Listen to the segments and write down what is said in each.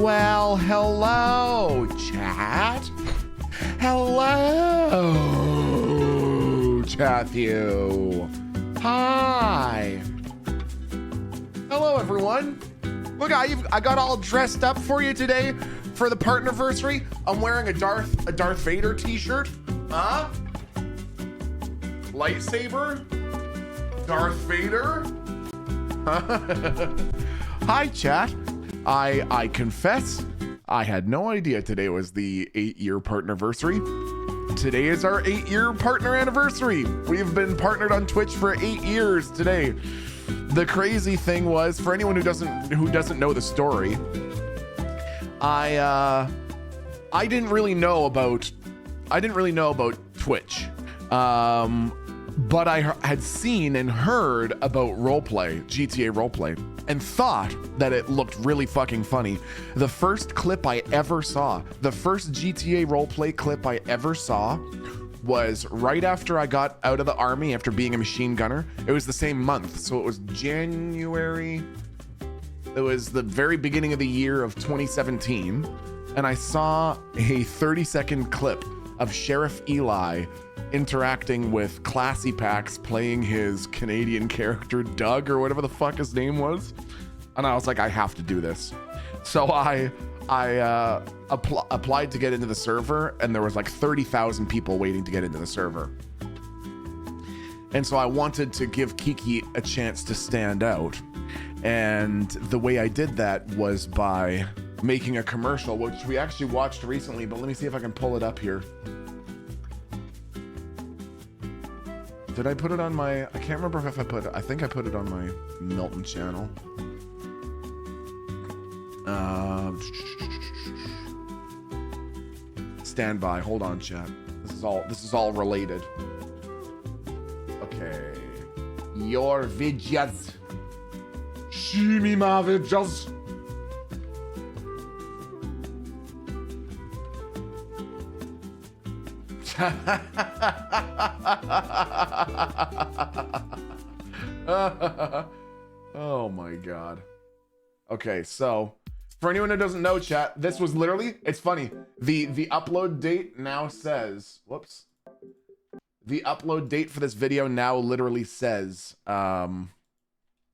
Well, hello, chat. Hello, Chaffu. Hi. Hello, everyone. Look, I got all dressed up for you today for the partnerversary. I'm wearing a Darth Vader t-shirt. Huh? Lightsaber? Darth Vader? Hi, chat. I confess, I had no idea today was the 8-year partnerversary. Today is our 8-year partner anniversary. We've been partnered on Twitch for 8 years today. The crazy thing was, for anyone who doesn't know the story, I didn't really know about Twitch. But I had seen and heard about roleplay, GTA roleplay, and thought that it looked really fucking funny. The first clip I ever saw, the first GTA roleplay clip I ever saw was right after I got out of the army after being a machine gunner. It was the same month, so it was January. It was the very beginning of the year of 2017, and I saw a 30-second clip of Sheriff Eli interacting with Classy Packs playing his Canadian character Doug or whatever the fuck his name was, and I was like, I have to do this. So I applied to get into the server, and there was like 30,000 people waiting to get into the server, and so I wanted to give Kiki a chance to stand out, and the way I did that was by making a commercial, which we actually watched recently, but let me see if I can pull it up here. Did I put it on my, I can't remember if I think I put it on my Milton channel. Stand by, hold on, chat. This is all related. Okay. Your videos. Show me my videos. Oh my god. Okay, so for anyone who doesn't know, chat, this was literally, it's funny, the upload date now says, whoops, the upload date for this video now literally says 8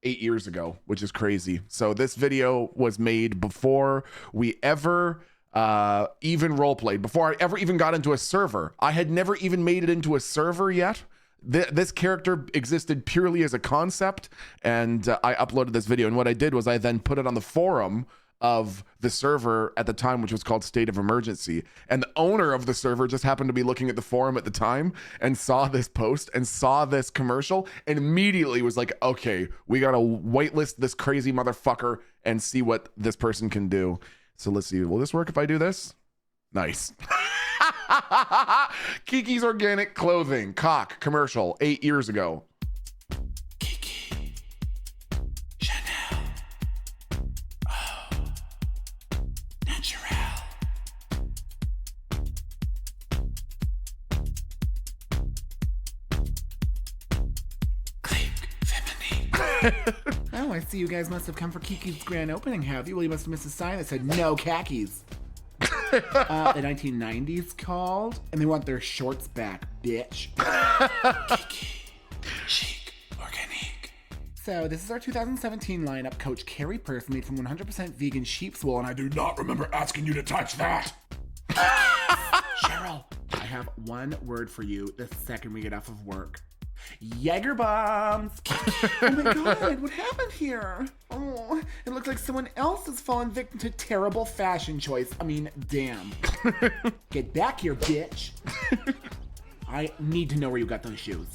years ago, which is crazy. So this video was made before we ever even roleplayed, before I ever even got into a server. I had never even made it into a server yet. This character existed purely as a concept, and I uploaded this video, and what I did was I then put it on the forum of the server at the time, which was called State of Emergency, and the owner of the server just happened to be looking at the forum at the time and saw this post and saw this commercial and immediately was like, okay, we gotta whitelist this crazy motherfucker and see what this person can do. So let's see, will this work if I do this? Nice. Kiki's Organic Clothing, cock, commercial, 8 years ago. Kiki, Chanel, oh, natural. Click, feminine. Oh, I see you guys must have come for Kiki's grand opening, have you? Well, you must have missed a sign that said no khakis. The 1990s called, and they want their shorts back, bitch. Kiki, chic, organic. So this is our 2017 lineup. Coach Carrie purse made from 100% vegan sheep's wool, and I do not remember asking you to touch that. Cheryl, I have one word for you the second we get off of work. Jaeger bombs. Oh my god, what happened here? Oh, it looks like someone else has fallen victim to terrible fashion choice. I mean, damn. Get back here, bitch. I need to know where you got those shoes.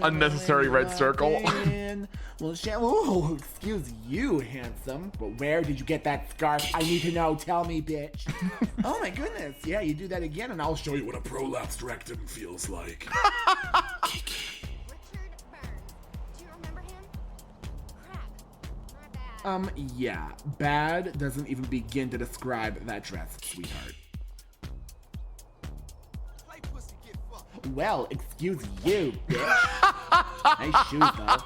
Unnecessary red circle. Well, oh, excuse you, handsome. But where did you get that scarf? I need to know. Tell me, bitch. Oh my goodness. Yeah, you do that again and I'll show you what a prolapsed rectum feels like. Kiki. Do you remember him? Crap. My bad. Yeah. Bad doesn't even begin to describe that dress, sweetheart. Well, excuse you, bitch. Nice shoes, though.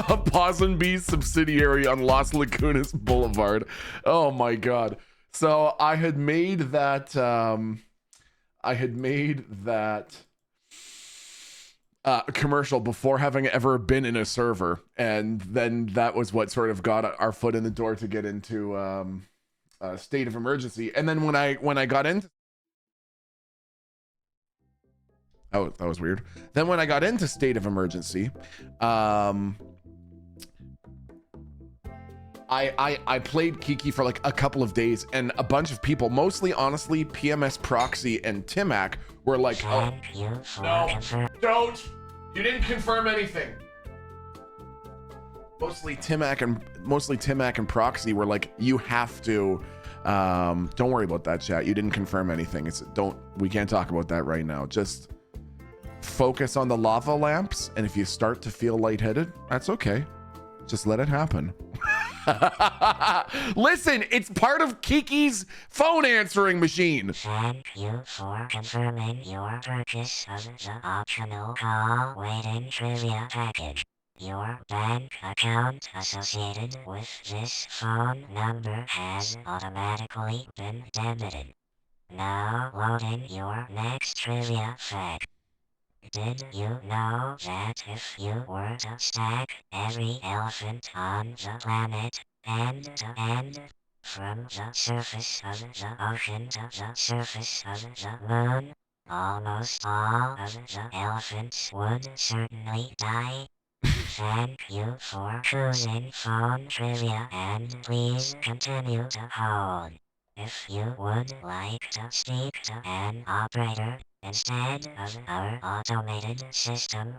A Pos&Bee subsidiary on Las Lagunas Boulevard. Oh my god. So I had made that commercial before having ever been in a server, and then that was what sort of got our foot in the door to get into state of emergency. And then when I got into that was weird. Then when I got into state of emergency, I played Kiki for like a couple of days, and a bunch of people, mostly honestly PMS Proxy and Timac, were like, oh no, don't, you didn't confirm anything. Mostly Timac and Proxy were like, you have to don't worry about that, chat, you didn't confirm anything. We can't talk about that right now, just focus on the lava lamps, and if you start to feel lightheaded, that's okay, just let it happen. Listen, it's part of Kiki's phone answering machine. Thank you for confirming your purchase of the optional call waiting trivia package. Your bank account associated with this phone number has automatically been debited. Now loading your next trivia fact. Did you know that if you were to stack every elephant on the planet end to end, from the surface of the ocean to the surface of the moon, almost all of the elephants would certainly die? Thank you for choosing phone trivia, and please continue to hold. If you would like to speak to an operator instead of our automated system,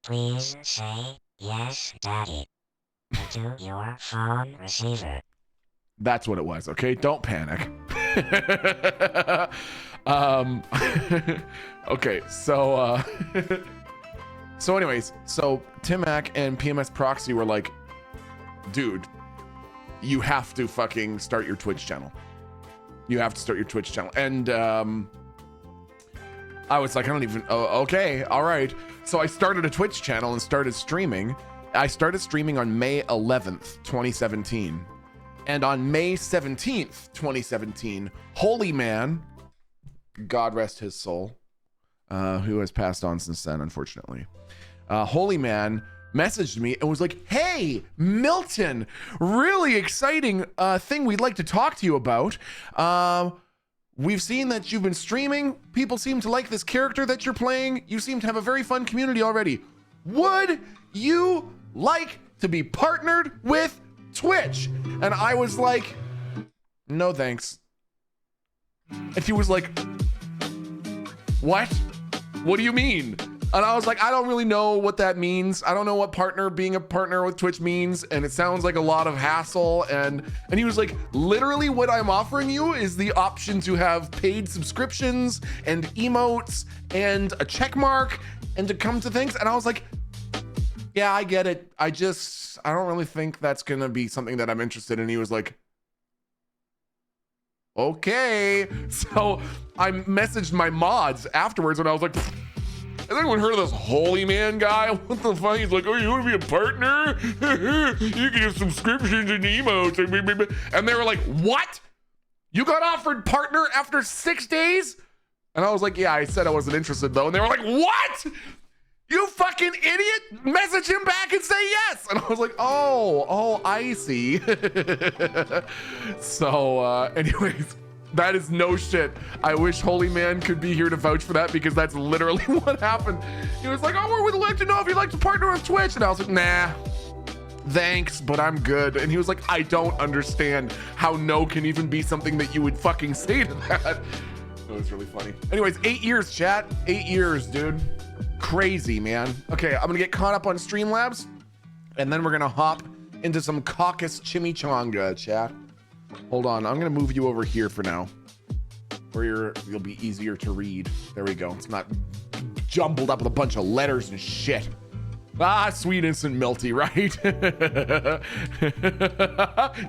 please say, "Yes, Daddy," to your phone receiver. That's what it was, okay? Don't panic. Okay, so so anyways, so Timac and PMS Proxy were like, dude, you have to fucking start your Twitch channel. You have to start your Twitch channel. And I was like, I don't even, okay, all right. So I started a Twitch channel and started streaming. I started streaming on May 11th, 2017. And on May 17th, 2017, Holy Man, God rest his soul, who has passed on since then, unfortunately. Holy Man messaged me and was like, hey, Milton, really exciting thing we'd like to talk to you about. We've seen that you've been streaming. People seem to like this character that you're playing. You seem to have a very fun community already. Would you like to be partnered with Twitch? And I was like, no thanks. And he was like, what? What do you mean? And I was like, I don't really know what that means. I don't know what being a partner with Twitch means. And it sounds like a lot of hassle. And he was like, literally what I'm offering you is the option to have paid subscriptions and emotes and a check mark and to come to things. And I was like, yeah, I get it. I don't really think that's going to be something that I'm interested in. He was like, okay. So I messaged my mods afterwards and I was like, has anyone heard of this Holy Man guy? What the fuck? He's like, oh, you want to be a partner? You can have subscriptions and emotes. And they were like, what? You got offered partner after 6 days? And I was like, yeah, I said I wasn't interested though. And they were like, what? You fucking idiot? Message him back and say yes. And I was like, oh, I see. So anyways, that is no shit. I wish Holy Man could be here to vouch for that, because that's literally what happened. He was like, oh, we would like to know if you'd like to partner with Twitch. And I was like, nah, thanks, but I'm good. And he was like, I don't understand how no can even be something that you would fucking say to that. That was really funny. Anyways, 8 years, chat. 8 years, dude. Crazy, man. Okay, I'm gonna get caught up on Streamlabs, and then we're gonna hop into some caucus chimichanga, chat. Hold on, I'm gonna move you over here for now, where you'll be easier to read. There we go. It's not jumbled up with a bunch of letters and shit. Ah, sweet instant Milty, right?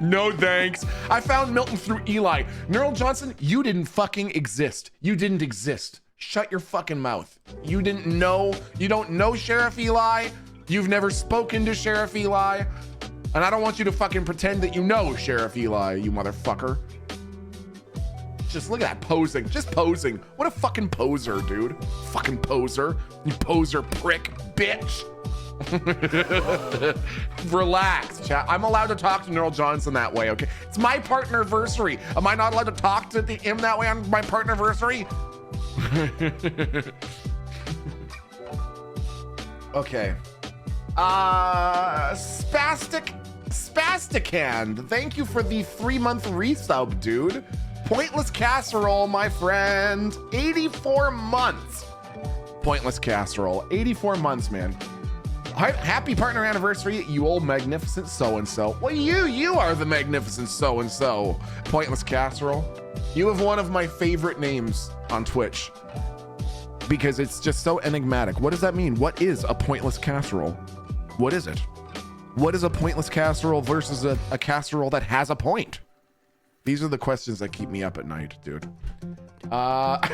No thanks. I found Milton through Eli. Neural Johnson, you didn't fucking exist. You didn't exist. Shut your fucking mouth. You didn't know. You don't know Sheriff Eli. You've never spoken to Sheriff Eli, and I don't want you to fucking pretend that you know Sheriff Eli, you motherfucker. Just look at that posing, just posing. What a fucking poser, dude. Fucking poser, you poser prick, bitch. Relax, chat. I'm allowed to talk to Neural Johnson that way, okay? It's my partnerversary. Am I not allowed to talk to him that way on my partnerversary? Okay. Spastic Hand. Thank you for the 3-month resub, dude. Pointless Casserole, my friend. 84 months. Pointless Casserole. 84 months, man. Happy partner anniversary, you old magnificent so-and-so. Well, you are the magnificent so-and-so. Pointless Casserole. You have one of my favorite names on Twitch because it's just so enigmatic. What does that mean? What is a pointless casserole? What is it? What is a pointless casserole versus a casserole that has a point? These are the questions that keep me up at night, dude.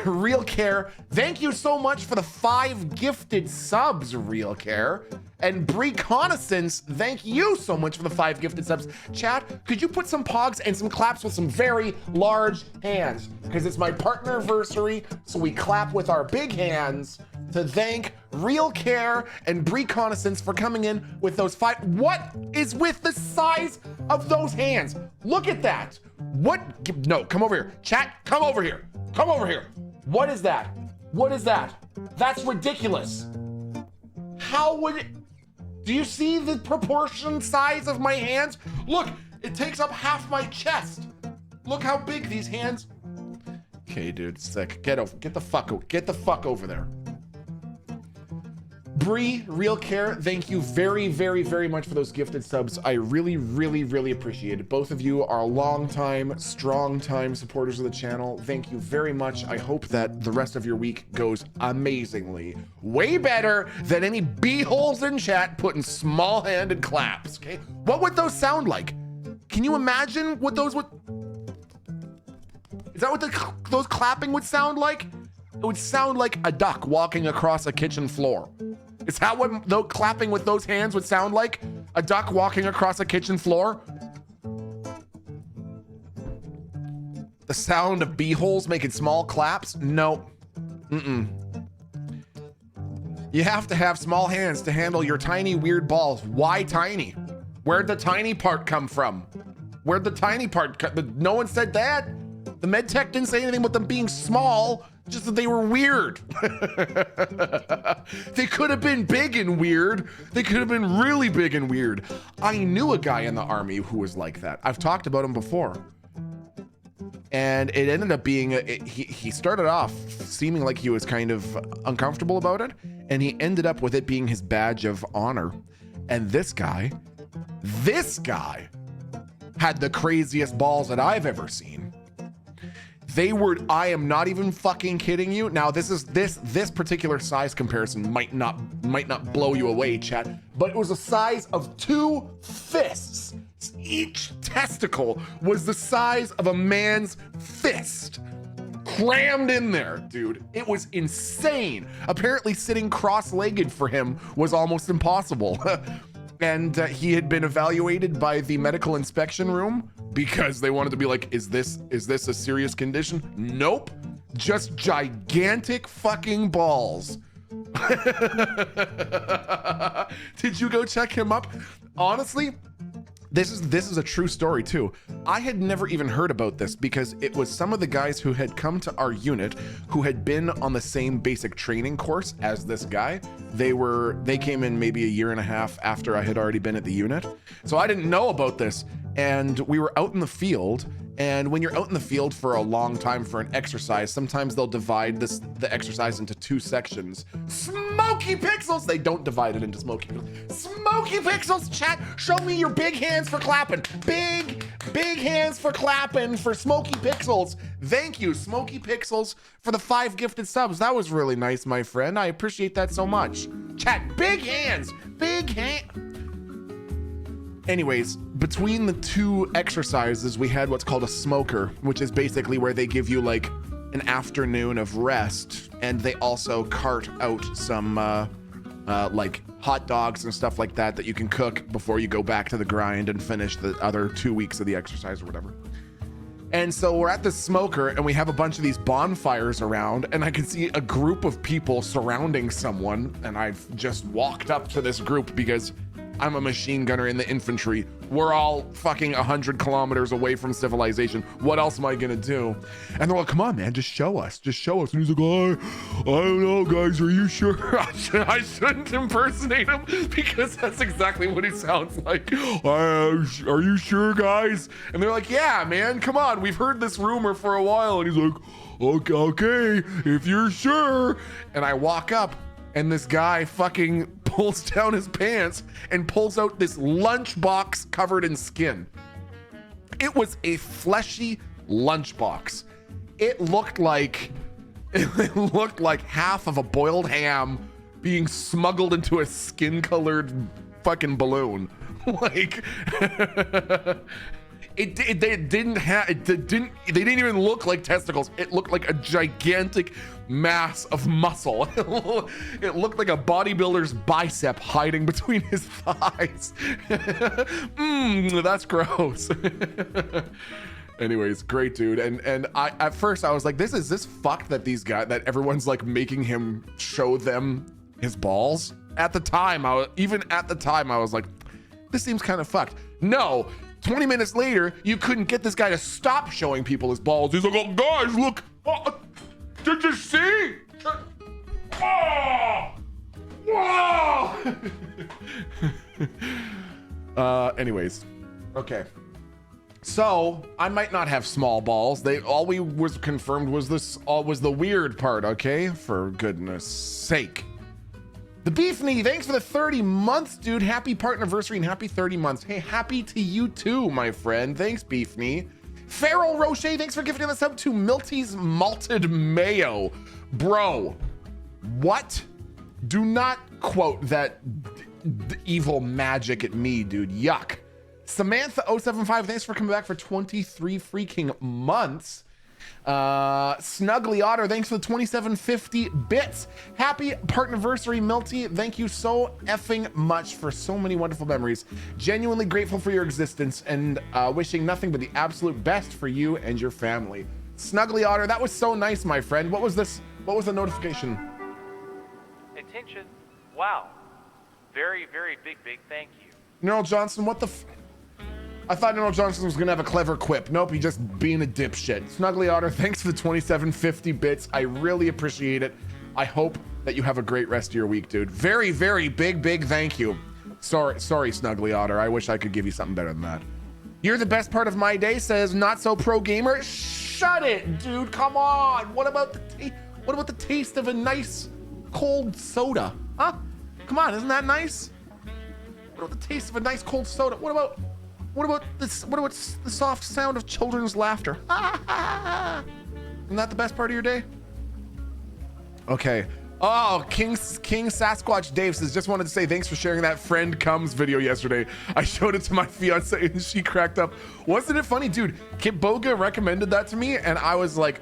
Real Care, thank you so much for the 5 gifted subs, Real Care. And Reconnaissance, thank you so much for the 5 gifted subs. Chat, could you put some pogs and some claps with some very large hands? Because it's my partnerversary, so we clap with our big hands to thank Real Care and Reconnaissance for coming in with those 5. What is with the size of those hands? Look at that. What? No, come over here. Chat, come over here. Come over here. What is that? What is that? That's ridiculous. How would it? Do you see the proportion size of my hands? Look, it takes up half my chest. Look how big these hands. Okay, dude, sick. Get the fuck over there. Bree, Real Care, thank you very, very, very much for those gifted subs. I really, really, really appreciate it. Both of you are long-time, strong-time supporters of the channel. Thank you very much. I hope that the rest of your week goes amazingly. Way better than any b-holes in chat putting small-handed claps, okay? What would those sound like? Can you imagine what those would... Is that what those clapping would sound like? It would sound like a duck walking across a kitchen floor. Is that what though clapping with those hands would sound like? A duck walking across a kitchen floor? The sound of bee-holes making small claps? No. You have to have small hands to handle your tiny weird balls. Why tiny? Where'd the tiny part come from? Where'd the tiny part come? No one said that. The med tech didn't say anything about them being small. Just that they were weird. They could have been big and weird. They could have been really big and weird. I knew a guy in the army who was like that. I've talked about him before. And it ended up being, he started off seeming like he was kind of uncomfortable about it. And he ended up with it being his badge of honor. And this guy had the craziest balls that I've ever seen. They were, I am not even fucking kidding you. Now this particular size comparison might not blow you away, chat, but it was the size of 2 fists. Each testicle was the size of a man's fist. Crammed in there, dude. It was insane. Apparently sitting cross-legged for him was almost impossible. And he had been evaluated by the medical inspection room because they wanted to be like, is this a serious condition? Nope, just gigantic fucking balls. Did you go check him up? Honestly, this is a true story too. I had never even heard about this because it was some of the guys who had come to our unit who had been on the same basic training course as this guy. They came in maybe a year and a half after I had already been at the unit. So I didn't know about this. And we were out in the field. And when you're out in the field for a long time for an exercise, sometimes they'll divide the exercise into 2 sections. Smoky Pixels! They don't divide it into Smoky Pixels. Smoky Pixels, chat, show me your big hands for clapping. Big hands for clapping for Smoky Pixels. Thank you, Smoky Pixels, for the 5 gifted subs. That was really nice, my friend. I appreciate that so much. Chat, big hands. Anyways, between the 2 exercises, we had what's called a smoker, which is basically where they give you like an afternoon of rest, and they also cart out some like hot dogs and stuff like that that you can cook before you go back to the grind and finish the other 2 weeks of the exercise or whatever. And so we're at the smoker and we have a bunch of these bonfires around, and I can see a group of people surrounding someone, and I've just walked up to this group because I'm a machine gunner in the infantry. We're all fucking 100 kilometers away from civilization. What else am I gonna do? And they're like, come on, man, just show us. Just show us. And he's like, I don't know, guys, are you sure? I shouldn't impersonate him because that's exactly what he sounds like. Are you sure, guys? And they're like, yeah, man, come on. We've heard this rumor for a while. And he's like, okay, if you're sure. And I walk up, and this guy fucking pulls down his pants and pulls out this lunchbox covered in skin. It was a fleshy lunchbox. It looked like half of a boiled ham being smuggled into a skin-colored fucking balloon. Like they didn't even look like testicles. It looked like a gigantic mass of muscle. It looked like a bodybuilder's bicep hiding between his thighs. That's gross. Anyways, great dude. And I at first I was like, this fucked that everyone's like making him show them his balls. At the time, I was like, this seems kind of fucked. No. 20 minutes later, you couldn't get this guy to stop showing people his balls. He's like, oh, guys, look. Oh, did you see? Oh! Whoa! Anyways. Okay. So, I might not have small balls. All we was confirmed was the weird part, okay? For goodness sake. The Beefney, thanks for the 30 months, dude. Happy partnerversary and happy 30 months. Hey, happy to you too, my friend. Thanks, Beefney. Farrell Roche, thanks for gifting us up to Milty's Malted Mayo. Bro, what? Do not quote that evil magic at me, dude. Yuck. Samantha075, thanks for coming back for 23 freaking months. Snuggly Otter, thanks for the 2750 bits. Happy partnerversary, Milty. Thank you so effing much for so many wonderful memories. Genuinely grateful for your existence and wishing nothing but the absolute best for you and your family. Snuggly Otter, that was so nice, my friend. What was this? What was the notification? Attention. Wow. Very, very big thank you. Neural Johnson, what the I thought Neural Johnson was gonna have a clever quip. Nope, he just being a dipshit. Snuggly Otter, thanks for the 2750 bits. I really appreciate it. I hope that you have a great rest of your week, dude. Very, very big thank you. Sorry, Snuggly Otter. I wish I could give you something better than that. You're the best part of my day, says Not So Pro Gamer. Shut it, dude. Come on. What about the taste of a nice cold soda? Huh? Come on, isn't that nice? What about the taste of a nice cold soda? What about this? What about the soft sound of children's laughter? Isn't that the best part of your day? Okay. Oh, King Sasquatch Dave says, just wanted to say thanks for sharing that Friend Comes video yesterday. I showed it to my fiance and she cracked up. Wasn't it funny? Dude, Kip Boga recommended that to me and I was like,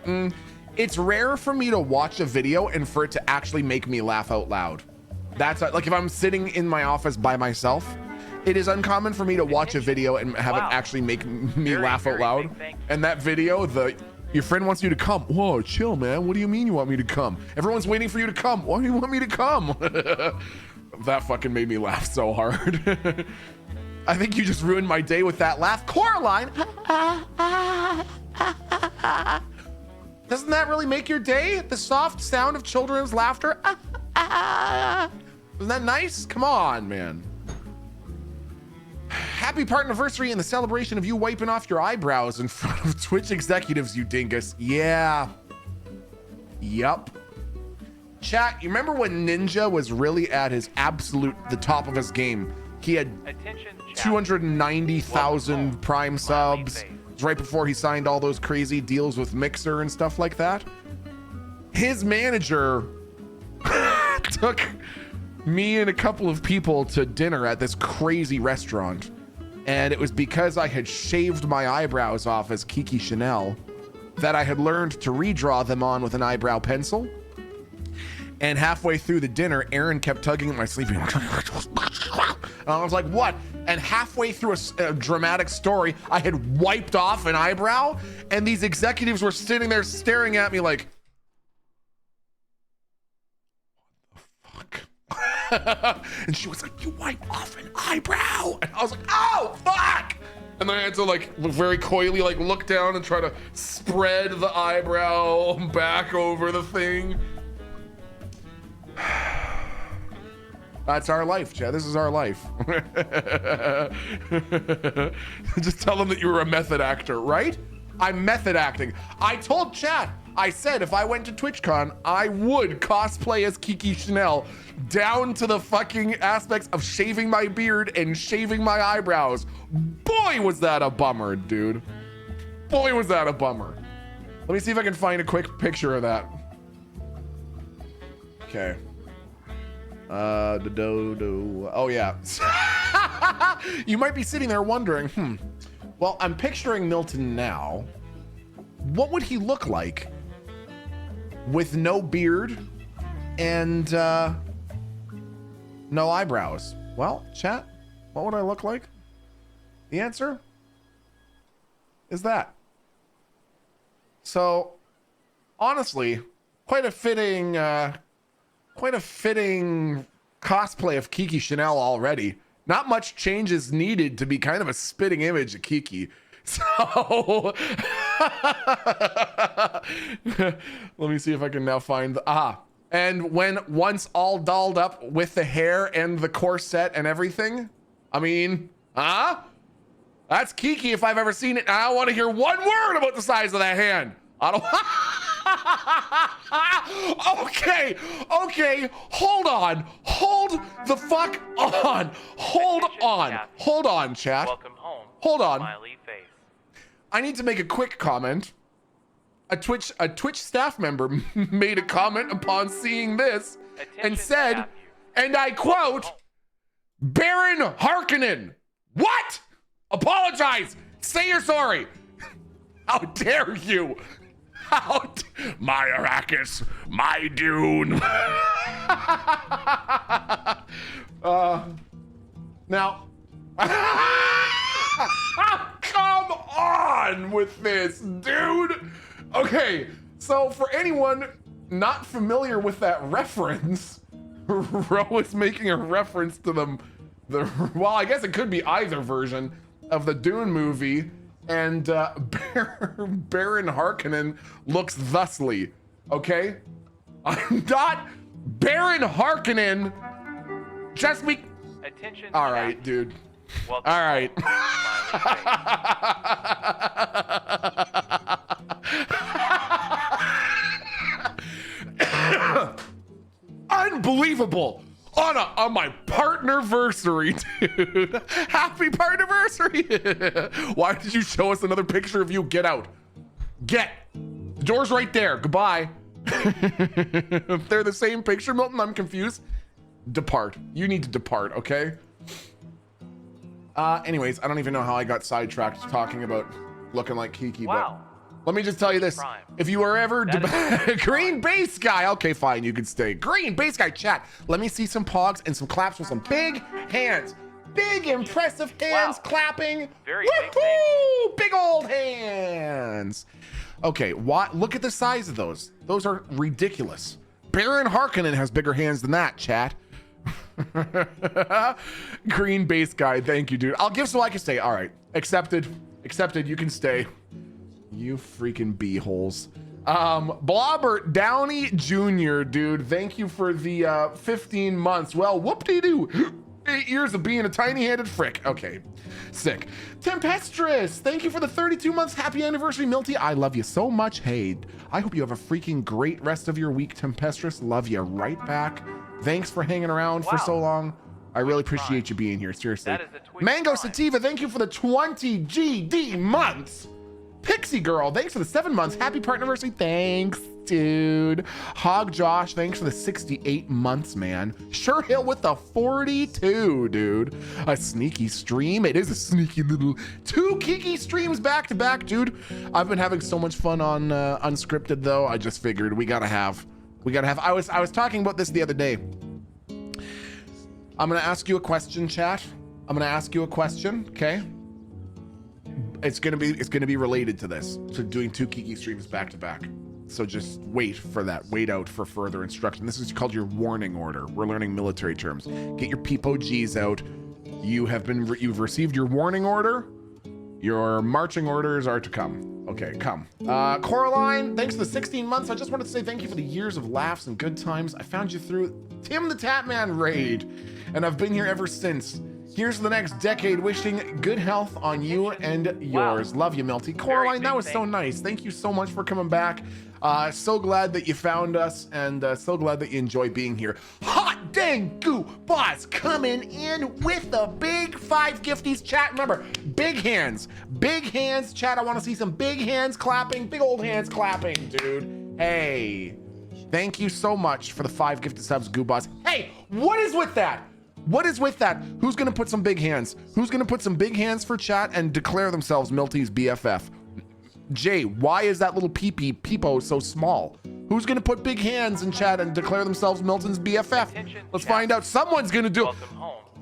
it's rare for me to watch a video and for it to actually make me laugh out loud. That's like if I'm sitting in my office by myself, it is uncommon for me to watch a video and have it actually make me laugh out loud. And that video, your friend wants you to come. Whoa, chill, man. What do you mean you want me to come? Everyone's waiting for you to come. Why do you want me to come? That fucking made me laugh so hard. I think you just ruined my day with that laugh. Coraline! Doesn't that really make your day? The soft sound of children's laughter? Isn't that nice? Come on, man. Happy partnerversary and the celebration of you wiping off your eyebrows in front of Twitch executives, you dingus. Yeah. Yup. Chat, you remember when Ninja was really at his the top of his game? He had 290,000 Prime subs. It was right before he signed all those crazy deals with Mixer and stuff like that. His manager took me and a couple of people to dinner at this crazy restaurant. And it was because I had shaved my eyebrows off as Kiki Chanel that I had learned to redraw them on with an eyebrow pencil. And halfway through the dinner, Aaron kept tugging at my sleeve. And I was like, what? And halfway through a dramatic story, I had wiped off an eyebrow, and these executives were sitting there staring at me like, what the fuck? And she was like, you wiped off an eyebrow? And I was like, oh, fuck! And then I had to like very coyly like look down and try to spread the eyebrow back over the thing. That's our life, Chad. This is our life. Just tell them that you were a method actor, right? I'm method acting. I told Chad, I said if I went to TwitchCon, I would cosplay as Kiki Chanel down to the fucking aspects of shaving my beard and shaving my eyebrows. Boy, was that a bummer, dude. Boy, was that a bummer. Let me see if I can find a quick picture of that. Okay. Oh yeah. You might be sitting there wondering, well, I'm picturing Milton now. What would he look like with no beard and no eyebrows? Well, chat, what would I look like? The answer is that. So, honestly, quite a fitting cosplay of Kiki Chanel already. Not much change is needed to be kind of a spitting image of Kiki. So let me see if I can now find the and when once all dolled up with the hair and the corset and everything, I mean, that's Kiki if I've ever seen it. I don't want to hear one word about the size of that hand. I don't okay, hold the fuck on. Hold on, chat. Welcome home. Hold on. Smiley face. I need to make a quick comment. A Twitch staff member made a comment upon seeing this and said, and I quote, Baron Harkonnen. What? Apologize. Say you're sorry. How dare you? My Arrakis, my Dune. Now, come on with this, dude. Okay, so for anyone not familiar with that reference, Ro is making a reference to well, I guess it could be either version of the Dune movie. And Baron Harkonnen looks thusly, okay? I'm not Baron Harkonnen. Just me. Attention. All right, dude. Welcome. All right. Unbelievable. On my partnerversary, dude. Happy partnerversary. Why did you show us another picture of you? Get out. Get. The door's right there. Goodbye. If they're the same picture, Milton, I'm confused. Depart. You need to depart, okay? Anyways, I don't even know how I got sidetracked talking about looking like Kiki, Wow. but let me just tell you this. If you were ever green base guy, okay, fine, you can stay. Green base guy, chat. Let me see some pogs and some claps with some big hands. Big, impressive hands clapping. Very woohoo! Big old hands. Okay, look at the size of those. Those are ridiculous. Baron Harkonnen has bigger hands than that, chat. Green base guy, thank you, dude. I'll give so I can stay. All right, accepted. You can stay. You freaking beeholes. Blobbert Downey Jr., dude, thank you for the 15 months. Well, whoop-de-doo. 8 years of being a tiny-handed frick. Okay, sick. Tempestrous, thank you for the 32 months. Happy anniversary, Milty. I love you so much. Hey, I hope you have a freaking great rest of your week, Tempestrous. Love you right back. Thanks for hanging around for so long. I really appreciate you being here, seriously. Mango Sativa, thank you for the 20 GD months. Pixie Girl, thanks for the 7 months. Happy partnerversary. Thanks, dude. Hog Josh, thanks for the 68 months, man. Sure Hill with the 42, dude. A sneaky stream. It is a sneaky little 2 Kiki streams back to back, dude. I've been having so much fun on Unscripted, though. I just figured we gotta have We gotta have. I was talking about this the other day. I'm gonna ask you a question, chat. I'm gonna ask you a question, okay? It's gonna be related to this. To doing 2 Kiki streams back to back. So just wait for that. Wait out for further instruction. This is called your warning order. We're learning military terms. Get your peepo-Gs out. You've received your warning order. Your marching orders are to come. Okay, come. Coraline, thanks for the 16 months. I just wanted to say thank you for the years of laughs and good times. I found you through Tim the Tatman raid, and I've been here ever since. Here's the next decade, wishing good health on you and yours. Love you, Milty. Coraline, that was so nice. Thank you so much for coming back. So glad that you found us, and so glad that you enjoy being here. Hot dang goo boss coming in with the big 5 gifties. Chat, remember, big hands, chat. I want to see some big hands clapping, big old hands clapping, dude. Hey, thank you so much for the 5 gifted subs, goo boss. Hey, what is with that? What is with that? Who's gonna put some big hands? Who's gonna put some big hands for chat and declare themselves Milty's BFF? Jay, why is that little peepo so small? Who's gonna put big hands in chat and declare themselves Milton's BFF? Let's find out. Someone's gonna do it.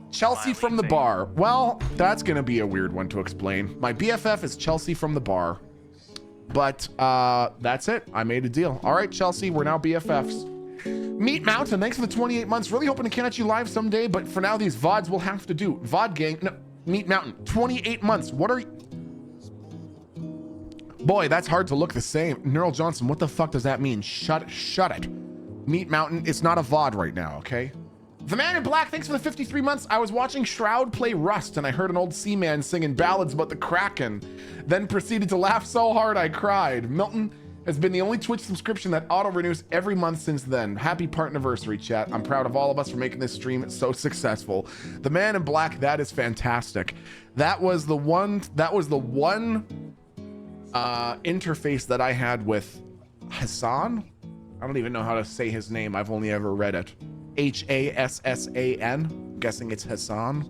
Chelsea from the bar. Well, that's gonna be a weird one to explain. My BFF is Chelsea from the bar. But that's it. I made a deal. All right, Chelsea, we're now BFFs. Meat Mountain, thanks for the 28 months. Really hoping to catch you live someday, but for now, these VODs will have to do. VOD gang, no, Meat Mountain, 28 months. What are you? Boy, that's hard to look the same. Neural Johnson, what the fuck does that mean? Shut it. Meat Mountain, it's not a VOD right now, okay? The Man in Black, thanks for the 53 months. I was watching Shroud play Rust, and I heard an old seaman singing ballads about the Kraken, then proceeded to laugh so hard I cried. Milton has been the only Twitch subscription that auto-renews every month since then. Happy partnerversary, chat. I'm proud of all of us for making this stream so successful. The Man in Black, that is fantastic. That was the one interface that I had with Hassan. I don't even know how to say his name. I've only ever read it. Hassan. I'm guessing it's Hassan.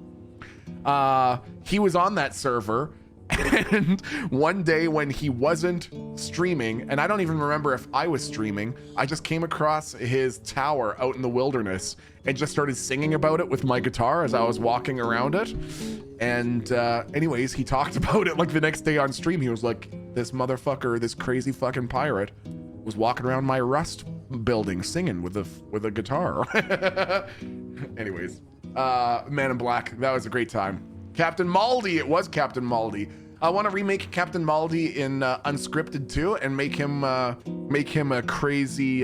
He was on that server. And one day when he wasn't streaming, and I don't even remember if I was streaming, I just came across his tower out in the wilderness and just started singing about it with my guitar as I was walking around it. And anyways, he talked about it like the next day on stream. He was like, this motherfucker, this crazy fucking pirate was walking around my Rust building singing with a guitar. Anyways, Man in Black, that was a great time. Captain Maldy, it was Captain Maldy. I want to remake Captain Maldy in Unscripted too, and make him a crazy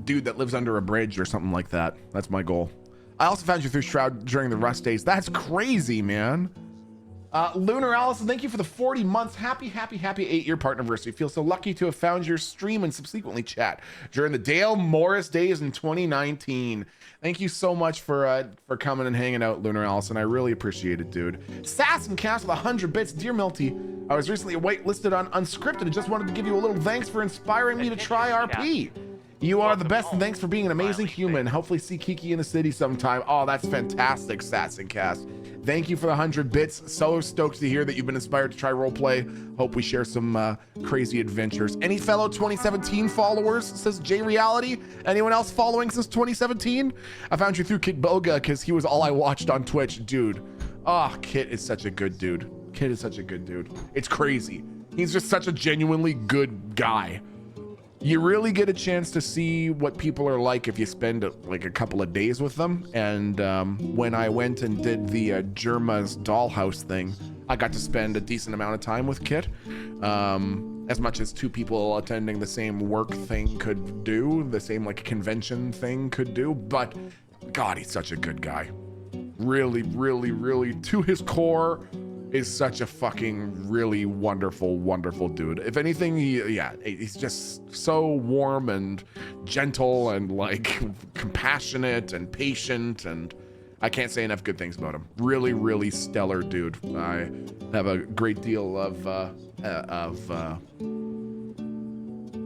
dude that lives under a bridge or something like that. That's my goal. I also found you through Shroud during the Rust days. That's crazy, man. Lunar Allison, thank you for the 40 months. Happy 8-year partnerversary. Feel so lucky to have found your stream and subsequently chat during the Dale Morris days in 2019. Thank you so much for coming and hanging out, Lunar Allison. I really appreciate it, dude. Sass and Cast with 100 bits. Dear Milty, I was recently whitelisted on Unscripted and just wanted to give you a little thanks for inspiring me to try RP. You are the best, and thanks for being an amazing human. Hopefully see Kiki in the city sometime. Oh, that's fantastic, Sass and Cast. Thank you for the 100 bits. So stoked to hear that you've been inspired to try roleplay. Hope we share some crazy adventures. Any fellow 2017 followers, says J Reality? Anyone else following since 2017? I found you through Kit Boga because he was all I watched on Twitch. Dude. Oh, Kit is such a good dude. Kit is such a good dude. It's crazy. He's just such a genuinely good guy. You really get a chance to see what people are like if you spend like a couple of days with them. And when I went and did the Germa's dollhouse thing, I got to spend a decent amount of time with Kit. As much as 2 people attending the same work thing could do, the same like convention thing could do. But God, he's such a good guy. Really, really, really, to his core, is such a fucking really wonderful dude. If anything, he's just so warm and gentle and like compassionate and patient, and I can't say enough good things about him. Really, really stellar dude. I have a great deal of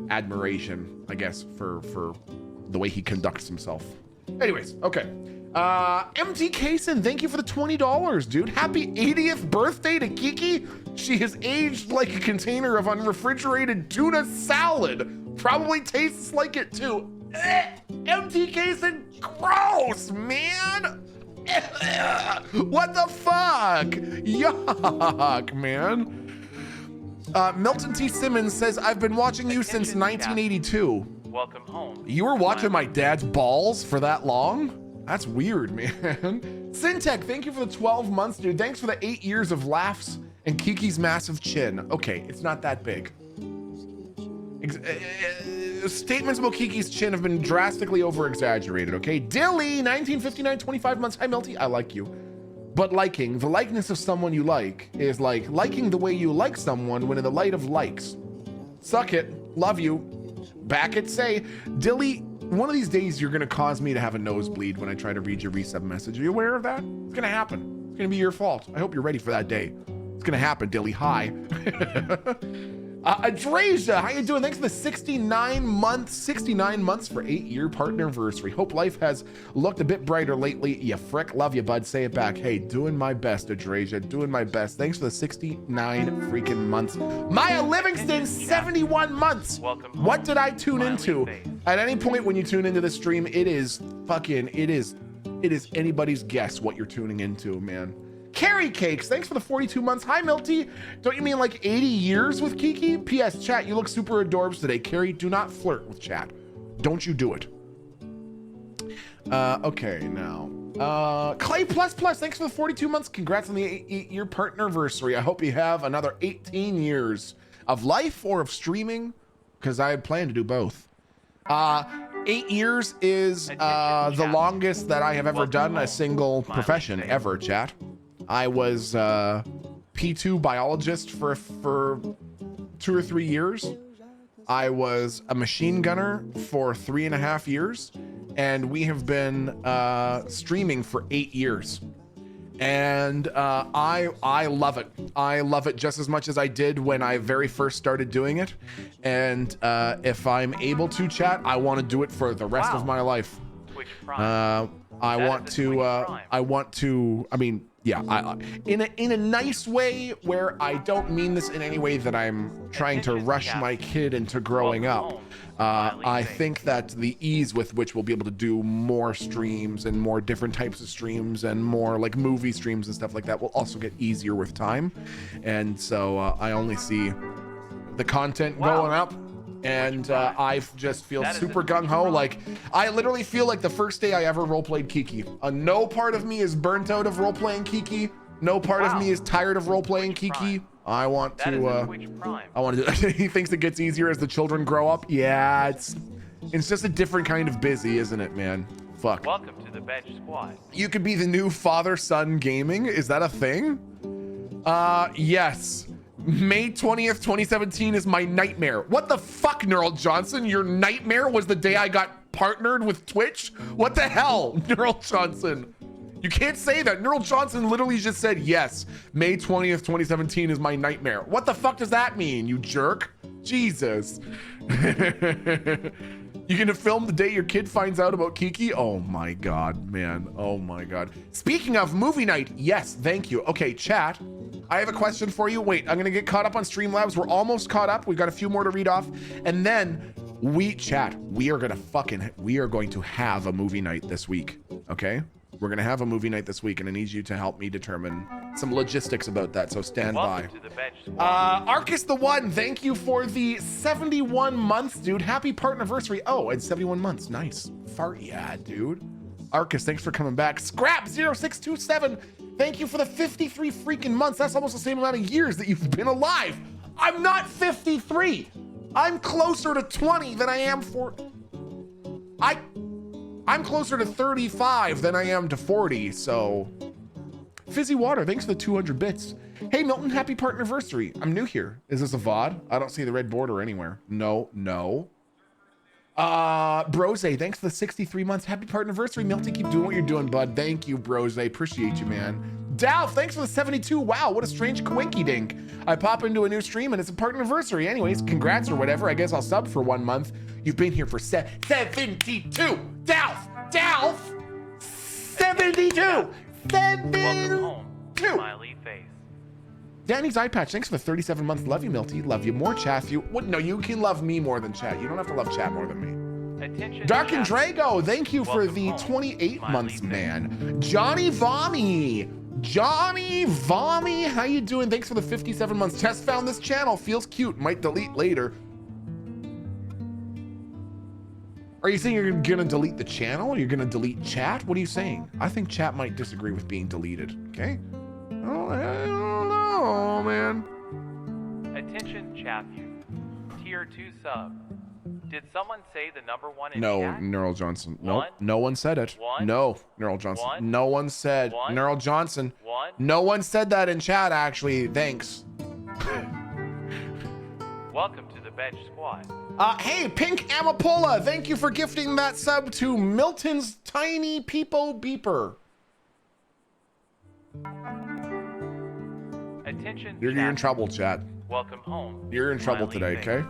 admiration, I guess, for the way he conducts himself. Anyways, okay. MT Kaysen, thank you for the $20, dude. Happy 80th birthday to Kiki. She has aged like a container of unrefrigerated tuna salad. Probably tastes like it too. MT Kaysen, gross, man. What the fuck? Yuck, man. Milton T. Simmons says, I've been watching you since 1982. Welcome home. You were watching my dad's balls for that long? That's weird, man. Syntech, thank you for the 12 months, dude. Thanks for the 8 years of laughs and Kiki's massive chin. Okay, it's not that big. Statements about Kiki's chin have been drastically over-exaggerated, okay? Dilly, 1959, 25 months. Hi, Melty, I like you. But liking, the likeness of someone you like is like liking the way you like someone when in the light of likes. Suck it, love you. Back it, say. Dilly, one of these days you're gonna cause me to have a nosebleed when I try to read your resub message. Are you aware of that? It's gonna happen. It's gonna be your fault. I hope you're ready for that day. It's gonna happen, Dilly. Hi. Adrasia, how you doing? Thanks for the 69 months for 8-year partnerversary. Hope life has looked a bit brighter lately. You frick. Love you, bud. Say it back. Hey, doing my best, Adrasia. Doing my best. Thanks for the 69 freaking months. Maya Livingston, 71 months. What did I tune into? At any point when you tune into the stream, it is anybody's guess what you're tuning into, man. Carrie Cakes, thanks for the 42 months. Hi, Milty. Don't you mean like 80 years with Kiki? P.S. Chat, you look super adorbs today. Carrie, do not flirt with chat. Don't you do it. Okay, now. Clay++, thanks for the 42 months. Congrats on the 8-year partnerversary. I hope you have another 18 years of life or of streaming, because I plan to do both. 8 years is the longest that I have ever done a single profession ever, chat. I was P2 biologist for 2 or 3 years. I was a machine gunner for 3.5 years, and we have been streaming for 8 years. And I love it. I love it just as much as I did when I very first started doing it. And if I'm able to, chat, I want to do it for the rest of my life. I mean, yeah, in a nice way where I don't mean this in any way that I'm trying to rush my kid into growing up. I think that the ease with which we'll be able to do more streams and more different types of streams and more like movie streams and stuff like that will also get easier with time. And so I only see the content going up. And I just feel super gung-ho. Like, I literally feel like the first day I ever roleplayed Kiki. No part of me is burnt out of roleplaying Kiki. No part of me is tired of roleplaying Kiki. I want to, he thinks it gets easier as the children grow up. Yeah, it's just a different kind of busy, isn't it, man? Fuck. Welcome to the bench squad. You could be the new father-son gaming. Is that a thing? Yes. May 20th, 2017 is my nightmare. What the fuck, Neural Johnson? Your nightmare was the day I got partnered with Twitch? What the hell, Neural Johnson? You can't say that. Neural Johnson literally just said, yes, May 20th, 2017 is my nightmare. What the fuck does that mean, you jerk? Jesus. You gonna film the day your kid finds out about Kiki? Oh my God, man. Oh my God. Speaking of movie night, yes, thank you. Okay, chat, I have a question for you. Wait, I'm gonna get caught up on Streamlabs. We're almost caught up. We've got a few more to read off. And then we are going to have a movie night this week, okay? We're gonna have a movie night this week, and I need you to help me determine some logistics about that, so stand by. Arcus the One, thank you for the 71 months, dude. Happy partnerversary. Oh, and 71 months, nice. Fart, yeah, dude. Arcus, thanks for coming back. Scrap0627, thank you for the 53 freaking months. That's almost the same amount of years that you've been alive. I'm not 53. I'm closer to 20 than I am I'm closer to 35 than I am to 40, so. Fizzy Water, thanks for the 200 bits. Hey Milton, happy partnerversary. I'm new here. Is this a VOD? I don't see the red border anywhere. No. Brose, thanks for the 63 months. Happy partnerversary, Milton. Keep doing what you're doing, bud. Thank you, Brose. Appreciate you, man. Dalf, thanks for the 72. Wow, what a strange coinky dink. I pop into a new stream and it's a partnerversary. Anyways, congrats or whatever. I guess I'll sub for 1 month. You've been here for 72. Dalf! 72 72. Welcome home. 72. Smiley face. Danny's eye patch, thanks for the 37 months. Love you, Milty. Love you more, Chaffu. What? No, you can love me more than chat. You don't have to love chat more than me. Attention. Dark and Chaffu. Drago, thank you for Welcome the home. 28 Smiley months, face. man. Johnny Vommy. Johnny Vommy, how you doing? Thanks for the 57 months. Tess found this channel. Feels cute. Might delete later. Are you saying you're gonna delete the channel? You're gonna delete chat? What are you saying? I think chat might disagree with being deleted, okay? I don't know, man. Attention, Chaffu. Tier 2 sub. Did someone say the number 1 in No, chat? Neural Johnson. Nope, One. no one said it. One. No, Neural Johnson. One. No one said. One. Neural Johnson. 1. No one said that in chat, actually. Thanks. Welcome to the bench squad. Hey, Pink Amapola, thank you for gifting that sub to Milton's Tiny Peepo Beeper. Attention, You're in Chaffu. trouble, chat. Welcome home. You're in trouble Smiley today, face. okay?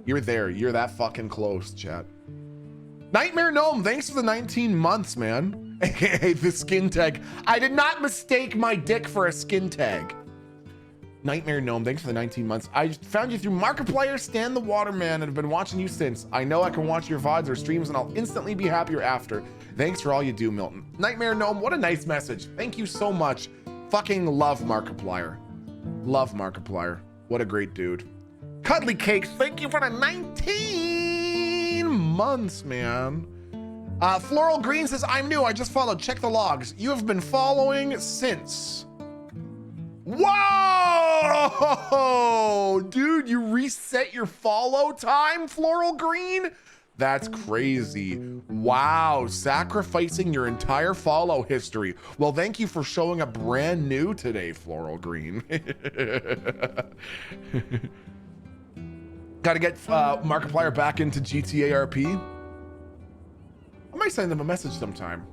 You're there. You're that fucking close, chat. Nightmare Gnome, thanks for the 19 months, man. Hey, the skin tag. I did not mistake my dick for a skin tag. Nightmare Gnome, thanks for the 19 months. I found you through Markiplier, Stan the Waterman, and have been watching you since. I know I can watch your VODs or streams and I'll instantly be happier after. Thanks for all you do, Milton. Nightmare Gnome, what a nice message. Thank you so much. Fucking love Markiplier. Love Markiplier. What a great dude. Cuddly Cakes, thank you for the 19 months, man. Floral Green says, I'm new, I just followed, check the logs. You have been following since. Whoa! Dude, you reset your follow time, Floral Green? That's crazy. Wow, sacrificing your entire follow history. Well, thank you for showing up brand new today, Floral Green. Gotta get Markiplier back into GTA RP. I might send him a message sometime.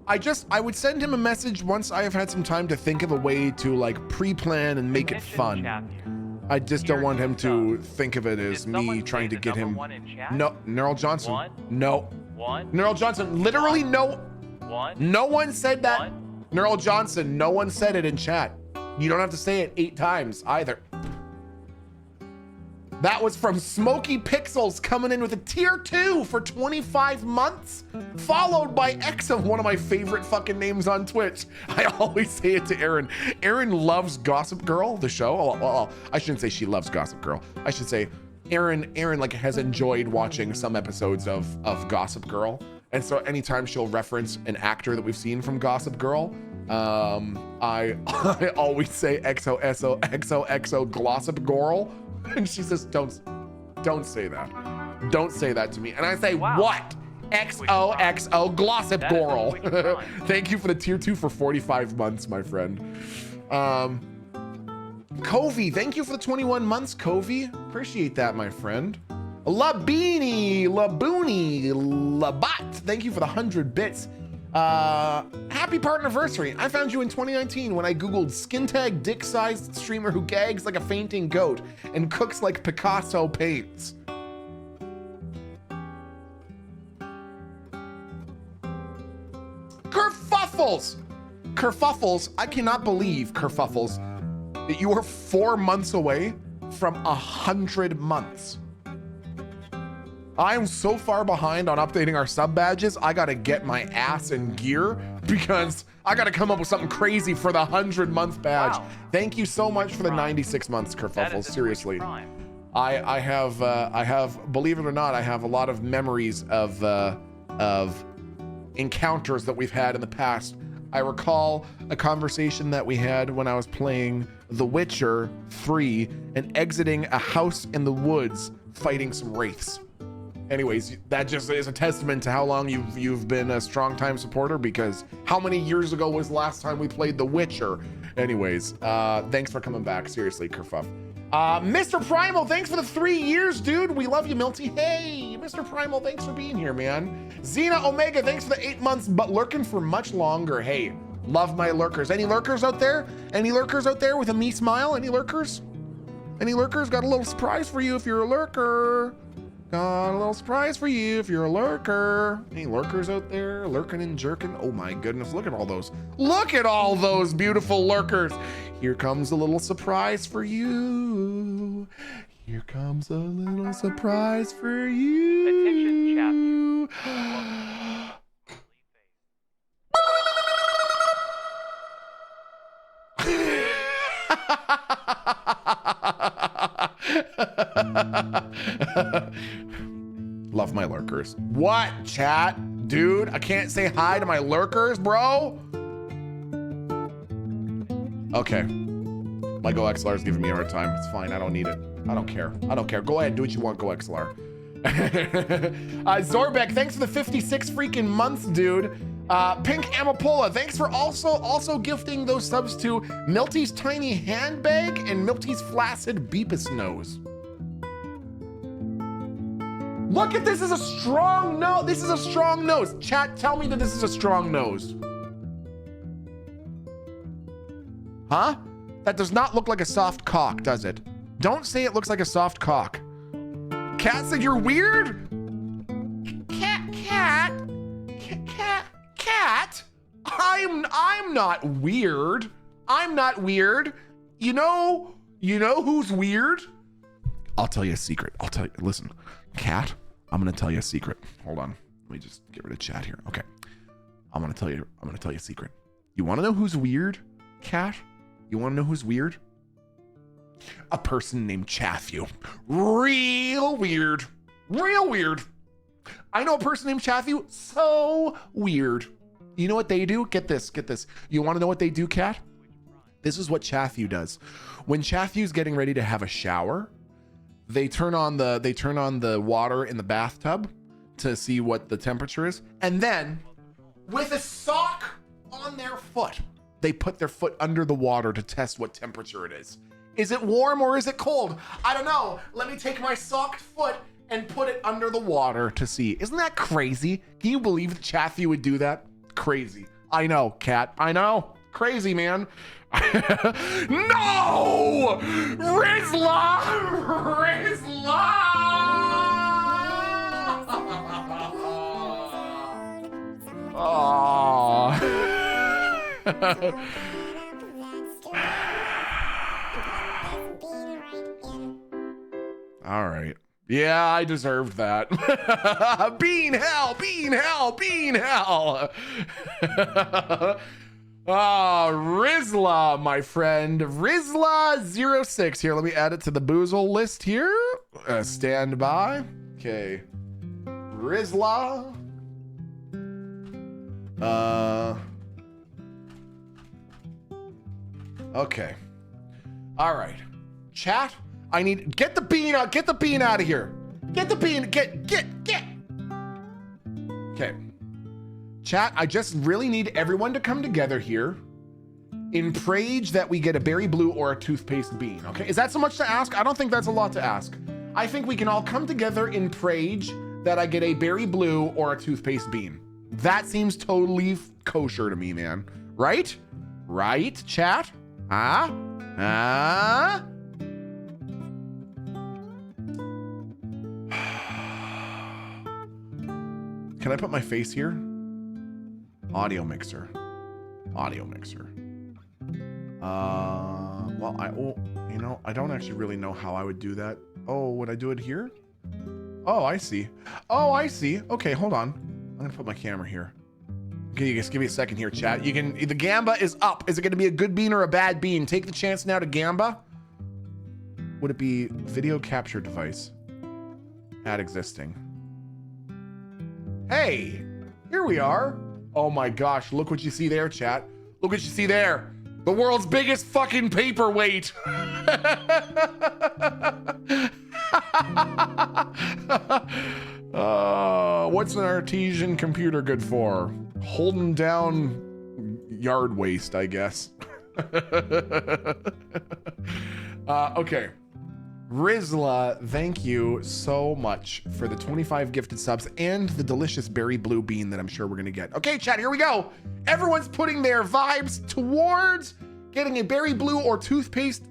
I would send him a message once I have had some time to think of a way to like pre-plan and make it Attention, fun. Chaffu. I just don't want him to think of it as Did someone me say trying to the get number him. 1 in chat? No, Neural Johnson. One. No, 1. Neural Johnson. Literally no. 1. No one said that. 1. Neural Johnson. No one said it in chat. You don't have to say it 8 times either. That was from Smoky Pixels coming in with a tier 2 for 25 months, followed by Exo, one of my favorite fucking names on Twitch. I always say it to Erin. Erin loves Gossip Girl, the show. Well, I shouldn't say she loves Gossip Girl. I should say Erin like has enjoyed watching some episodes of Gossip Girl. And so anytime she'll reference an actor that we've seen from Gossip Girl, I always say XO Glossip Girl. And she says, don't say that. Don't say that to me. And I say, Wow. what? XOXO Glossip That is Girl. a wicked rhyme. Thank you for the tier 2 for 45 months, my friend. Covey, thank you for the 21 months, Covey. Appreciate that, my friend. Laboony, Labat, thank you for the 100 bits. Happy partnerversary. I found you in 2019 when I googled skin tag dick-sized streamer who gags like a fainting goat and cooks like Picasso paints. Kerfuffles, I cannot believe, Kerfuffles, that you are 4 months away from 100 months. I am so far behind on updating our sub badges. I gotta get my ass in gear because I gotta come up with something crazy for the 100-month badge. Wow. Thank you so much for the Rhyme. 96 months, That Kerfuffles. is a Seriously. wicked rhyme. I have, believe it or not, I have a lot of memories of encounters that we've had in the past. I recall a conversation that we had when I was playing The Witcher 3 and exiting a house in the woods fighting some wraiths. Anyways, that just is a testament to how long you've been a strong time supporter, because how many years ago was the last time we played The Witcher? Anyways, thanks for coming back. Seriously, Kerfuff. Mr. Primal, thanks for the 3 years, dude. We love you, Milty. Hey, Mr. Primal, thanks for being here, man. Xena Omega, thanks for the 8 months, but lurking for much longer. Hey, love my lurkers. Any lurkers out there? Any lurkers out there with a me smile? Any lurkers? Any lurkers? Got a little surprise for you if you're a lurker. Got a little surprise for you if you're a lurker. Any lurkers out there lurking and jerking? Oh my goodness, look at all those. Look at all those beautiful lurkers. Here comes a little surprise for you. Here comes a little surprise for you. Attention, Love my lurkers. What, chat? Dude, I can't say hi to my lurkers, bro? Okay. My GoXLR is giving me a hard time. It's fine. I don't need it. I don't care. I don't care. Go ahead. Do what you want, GoXLR. Zorbek, thanks for the 56 freaking months, dude. Pink Amapola, thanks for also gifting those subs to Milty's Tiny Handbag and Milty's Flaccid Beepus Nose. Look at this is a strong nose. This is a strong nose. Chat, tell me that this is a strong nose. Huh? That does not look like a soft cock, does it? Don't say it looks like a soft cock. Cat said you're weird? Cat? I'm not weird. I'm not weird. You know who's weird? I'll tell you a secret. Listen, Cat, I'm gonna tell you a secret. Hold on. Let me just get rid of chat here. Okay. I'm gonna tell you a secret. You wanna know who's weird, Cat? You wanna know who's weird? A person named Chaffu. Real weird. Real weird. I know a person named Chaffu. So weird. You know what they do? Get this. You wanna know what they do, Cat? This is what Chaffu does. When Chaffu's getting ready to have a shower, they turn on the water in the bathtub to see what the temperature is, and then with a sock on their foot, they put their foot under the water to test what temperature it is. Is it warm or is it cold? I don't know. Let me take my socked foot and put it under the water to see. Isn't that crazy? Can you believe that Chaffu would do that? Crazy. I know, Cat. I know. Crazy, man. No! Rizla! Oh. All right. Yeah, I deserved that. Bean hell. Rizla, my friend. Rizla06. Here, let me add it to the boozle list here. Stand by. Okay. Rizla. Okay. All right. Chat, I need get the bean out of here. Get the bean. Get. Okay. Chat, I just really need everyone to come together here in praise that we get a berry blue or a toothpaste bean. Okay. Is that so much to ask? I don't think that's a lot to ask. I think we can all come together in praise that I get a berry blue or a toothpaste bean. That seems totally kosher to me, man. Right? Right, chat? Huh? Huh? Can I put my face here? Audio mixer. Well, I don't actually really know how I would do that. Oh, would I do it here? Oh, I see. Okay, hold on. I'm gonna put my camera here. Okay, you guys give me a second here, chat. The gamba is up. Is it gonna be a good bean or a bad bean? Take the chance now to gamba. Would it be video capture device? Add existing. Hey, here we are. Oh my gosh, look what you see there, chat. Look what you see there. The world's biggest fucking paperweight. What's an artesian computer good for? Holding down yard waste, I guess. Okay. Rizla, thank you so much for the 25 gifted subs and the delicious berry blue bean that I'm sure we're gonna get. Okay, chat, here we go. Everyone's putting their vibes towards getting a berry blue or toothpaste.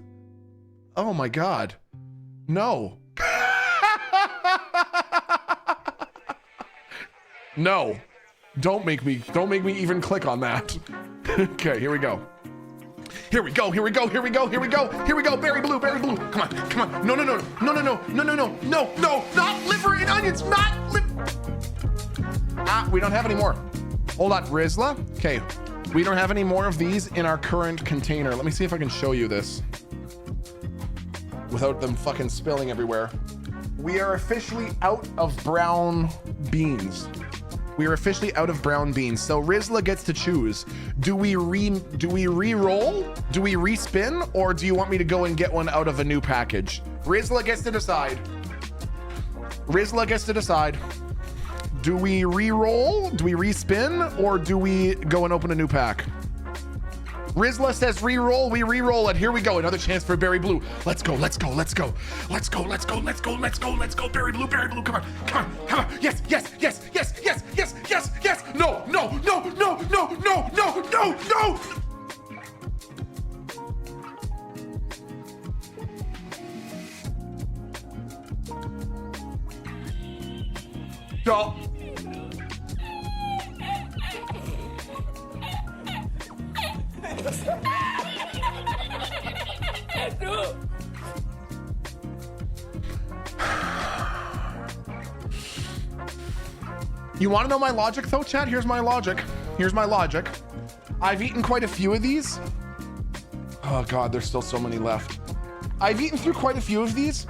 Oh my God. No. No. Don't make me even click on that. Okay, here we go. Here we go. Berry blue. Come on. No. No, not liver and onions, we don't have any more. Hold on, Rizla. Okay, we don't have any more of these in our current container. Let me see if I can show you this without them fucking spilling everywhere. We are officially out of brown beans. So Rizla gets to choose. Do we re-roll? Do we respin? Or do you want me to go and get one out of a new package? Rizla gets to decide. Do we re-roll? Do we respin? Or do we go and open a new pack? Rizla says re-roll, we re-roll it. Here we go, another chance for Berry Blue. Let's go. Berry Blue, come on. Yes. No. No. You want to know my logic though, chat? Here's my logic. I've eaten quite a few of these. Oh God, there's still so many left. I've eaten through quite a few of these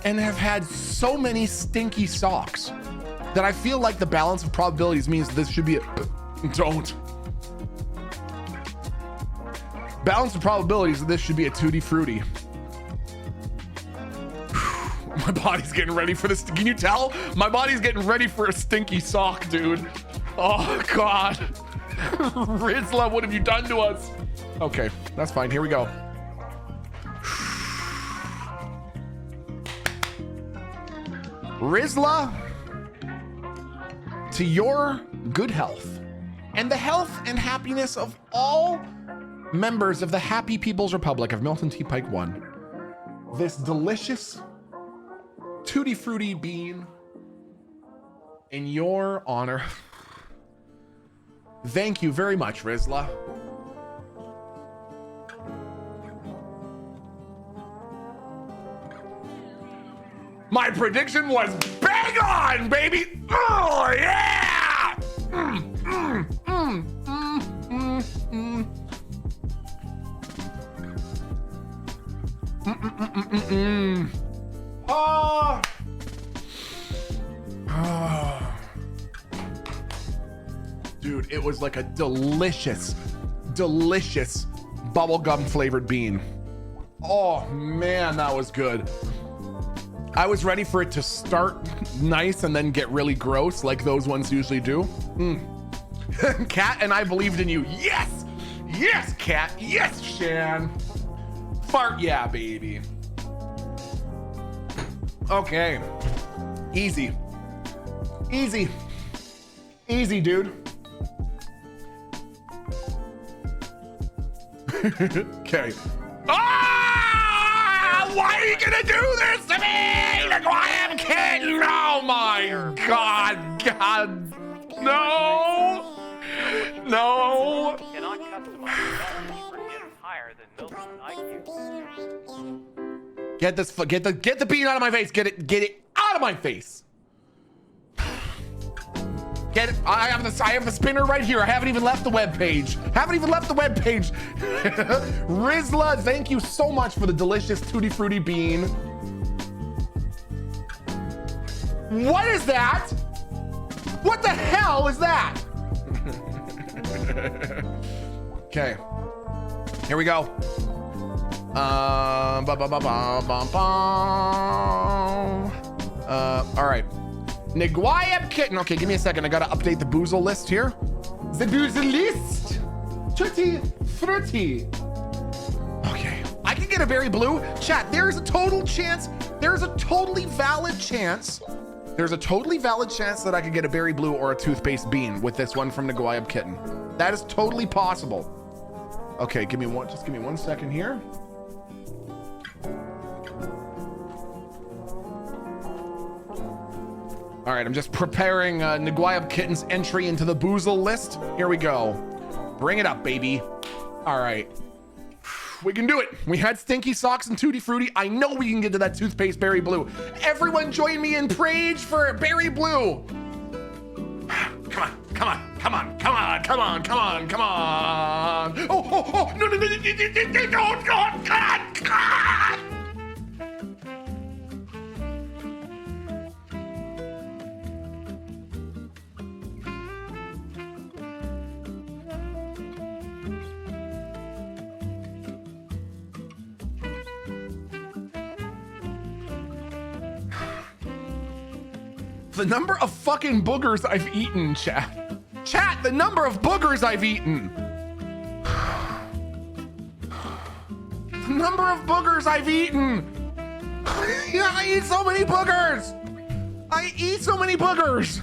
and have had so many stinky socks that I feel like the balance of probabilities means this should be a balance of probabilities that this should be a Tutti Frutti. My body's getting ready for this. Can you tell? My body's getting ready for a stinky sock, dude. Oh God. Rizla, what have you done to us? Okay, that's fine. Here we go. Rizla, to your good health and the health and happiness of all members of the Happy People's Republic of Milton Tea Pike 1, this delicious Tutti Frutti bean in your honor. Thank you very much, Rizla. My prediction was bang on, baby. Oh yeah. Oh. Dude, it was like a delicious bubblegum flavored bean. Oh man, that was good. I was ready for it to start nice and then get really gross like those ones usually do. Kat and I believed in you. Yes, Kat. Yes, Shan. Fart yeah, baby. Okay. Easy, dude. Okay. Why are you gonna do this to me? Like, why am kidding? Oh my God, no. Cannot customize values for hits higher than Milton's IQ. Get the bean out of my face. Get it out of my face. Get it. I have the spinner right here. I haven't even left the webpage. Rizla, thank you so much for the delicious Tutti Frutti bean. What is that? What the hell is that? Okay. Here we go. All right. Niguayab kitten. Okay, give me a second. I gotta update the boozle list here. The boozle list. Tutti Frutti. Okay. I can get a berry blue. Chat, there's a totally valid chance that I could get a berry blue or a toothpaste bean with this one from Niguayab kitten. That is totally possible. Okay, give me one second here. All right, I'm just preparing Naguayab Kitten's entry into the Boozle list. Here we go. Bring it up, baby. All right. We can do it. We had Stinky Socks and Tutti Frutti. I know we can get to that toothpaste Berry Blue. Everyone join me in praise for Berry Blue. Come on, come on, come on, come on, come on, come on, come on. Oh, no, God. The number of fucking boogers I've eaten, chat. Chat, the number of boogers I've eaten. The number of boogers I've eaten. I eat so many boogers. I eat so many boogers.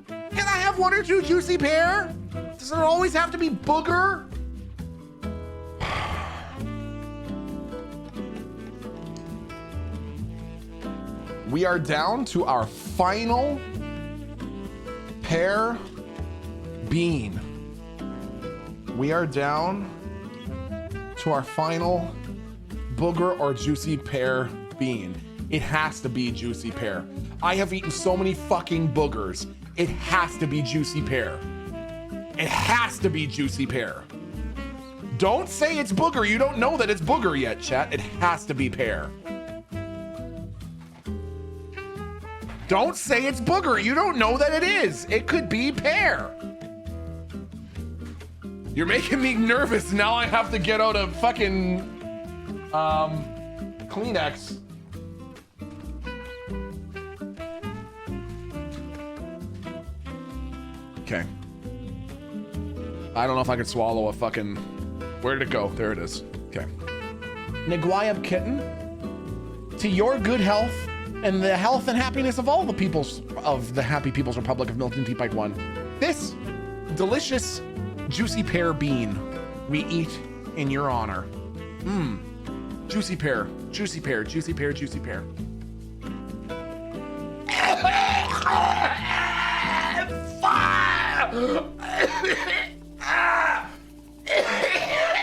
Can I have 1 or 2 juicy pear? Does it always have to be booger? We are down to our final pear bean. We are down to our final booger or juicy pear bean. It has to be juicy pear. I have eaten so many fucking boogers. It has to be juicy pear. It has to be juicy pear. Don't say it's booger. You don't know that it's booger yet, chat. It has to be pear. Don't say it's booger. You don't know that it is. It could be pear. You're making me nervous. Now I have to get out a fucking Kleenex. Okay. I don't know if I could swallow a fucking... Where did it go? There it is. Okay. Naguayab Kitten, to your good health and the health and happiness of all the peoples of the Happy People's Republic of Milton Teapike 1, this delicious juicy pear bean we eat in your honor. Juicy pear, juicy pear, juicy pear, juicy pear.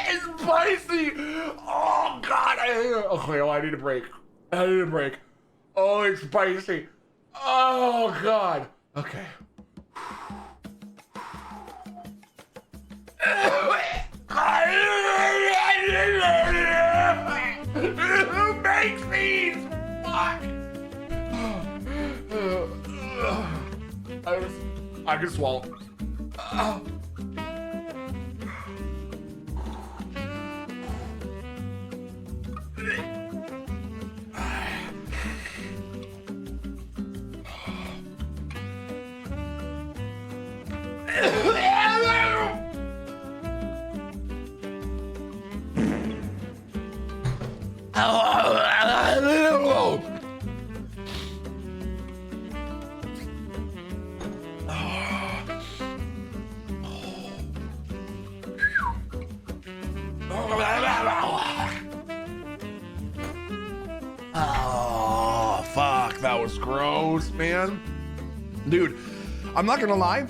It's spicy. Oh God, okay, I need a break. I need a break. Oh, it's spicy. Oh God. Okay. Who makes these? Fuck. I can swallow. Oh, fuck, that was gross, man. Dude, I'm not gonna lie.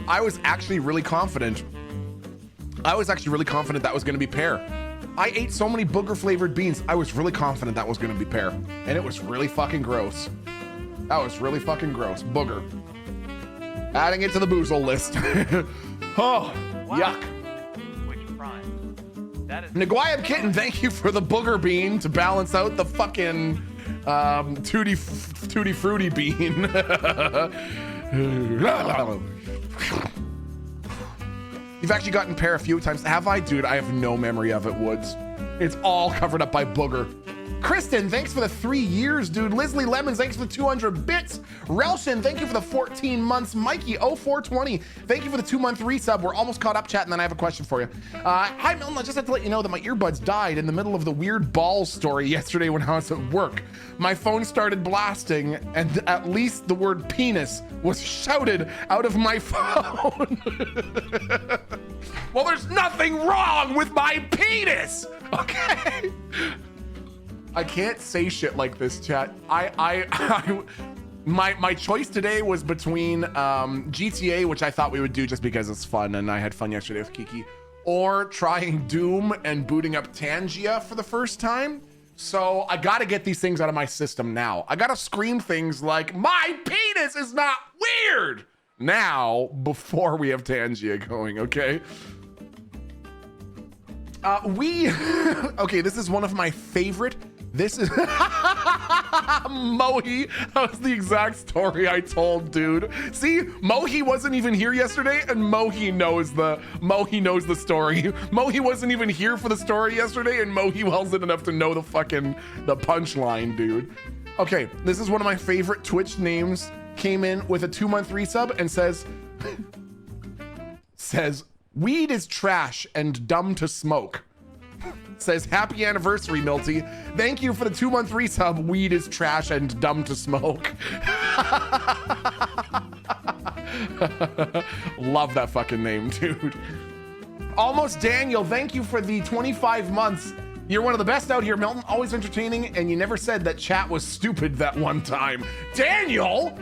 I was actually really confident. That was gonna be pear. I ate so many booger flavored beans. I was really confident that was gonna be pear. And it was really fucking gross. That was really fucking gross. Booger. Adding it to the boozle list. Oh, Wow. yuck. Which prime? That is Naguayab Kitten, thank you for the booger bean to balance out the fucking tutti fruity bean. You've actually gotten pear a few times. Have I? Dude, I have no memory of it, Woods. It's all covered up by booger. Kristen, thanks for the 3 years, dude. Lisley Lemons, thanks for the 200 bits. Relshin, thank you for the 14 months. Mikey0420, thank you for the 2-month resub. We're almost caught up, chat, and then I have a question for you. Hi, Milton. I just have to let you know that my earbuds died in the middle of the weird balls story yesterday when I was at work. My phone started blasting, and at least the word penis was shouted out of my phone. Well, there's nothing wrong with my penis, okay? I can't say shit like this, chat. My choice today was between GTA, which I thought we would do just because it's fun, and I had fun yesterday with Kiki, or trying Doom and booting up Tangia for the first time. So I gotta get these things out of my system now. I gotta scream things like, my penis is not weird now before we have Tangia going, okay? Okay, this is one of my favorite. This is Mohi. That was the exact story I told, dude. See, Mohi wasn't even here yesterday, and Mohi knows the story. Mohi wasn't even here for the story yesterday, and Mohi wells it enough to know the punchline, dude. Okay, this is one of my favorite Twitch names. Came in with a 2-month resub and says weed is trash and dumb to smoke. Says happy anniversary, Milty. Thank you for the 2-month resub. Weed is trash and dumb to smoke. Love that fucking name, dude. Almost Daniel, thank you for the 25 months. You're one of the best out here, Milton. Always entertaining, and you never said that chat was stupid that one time. Daniel,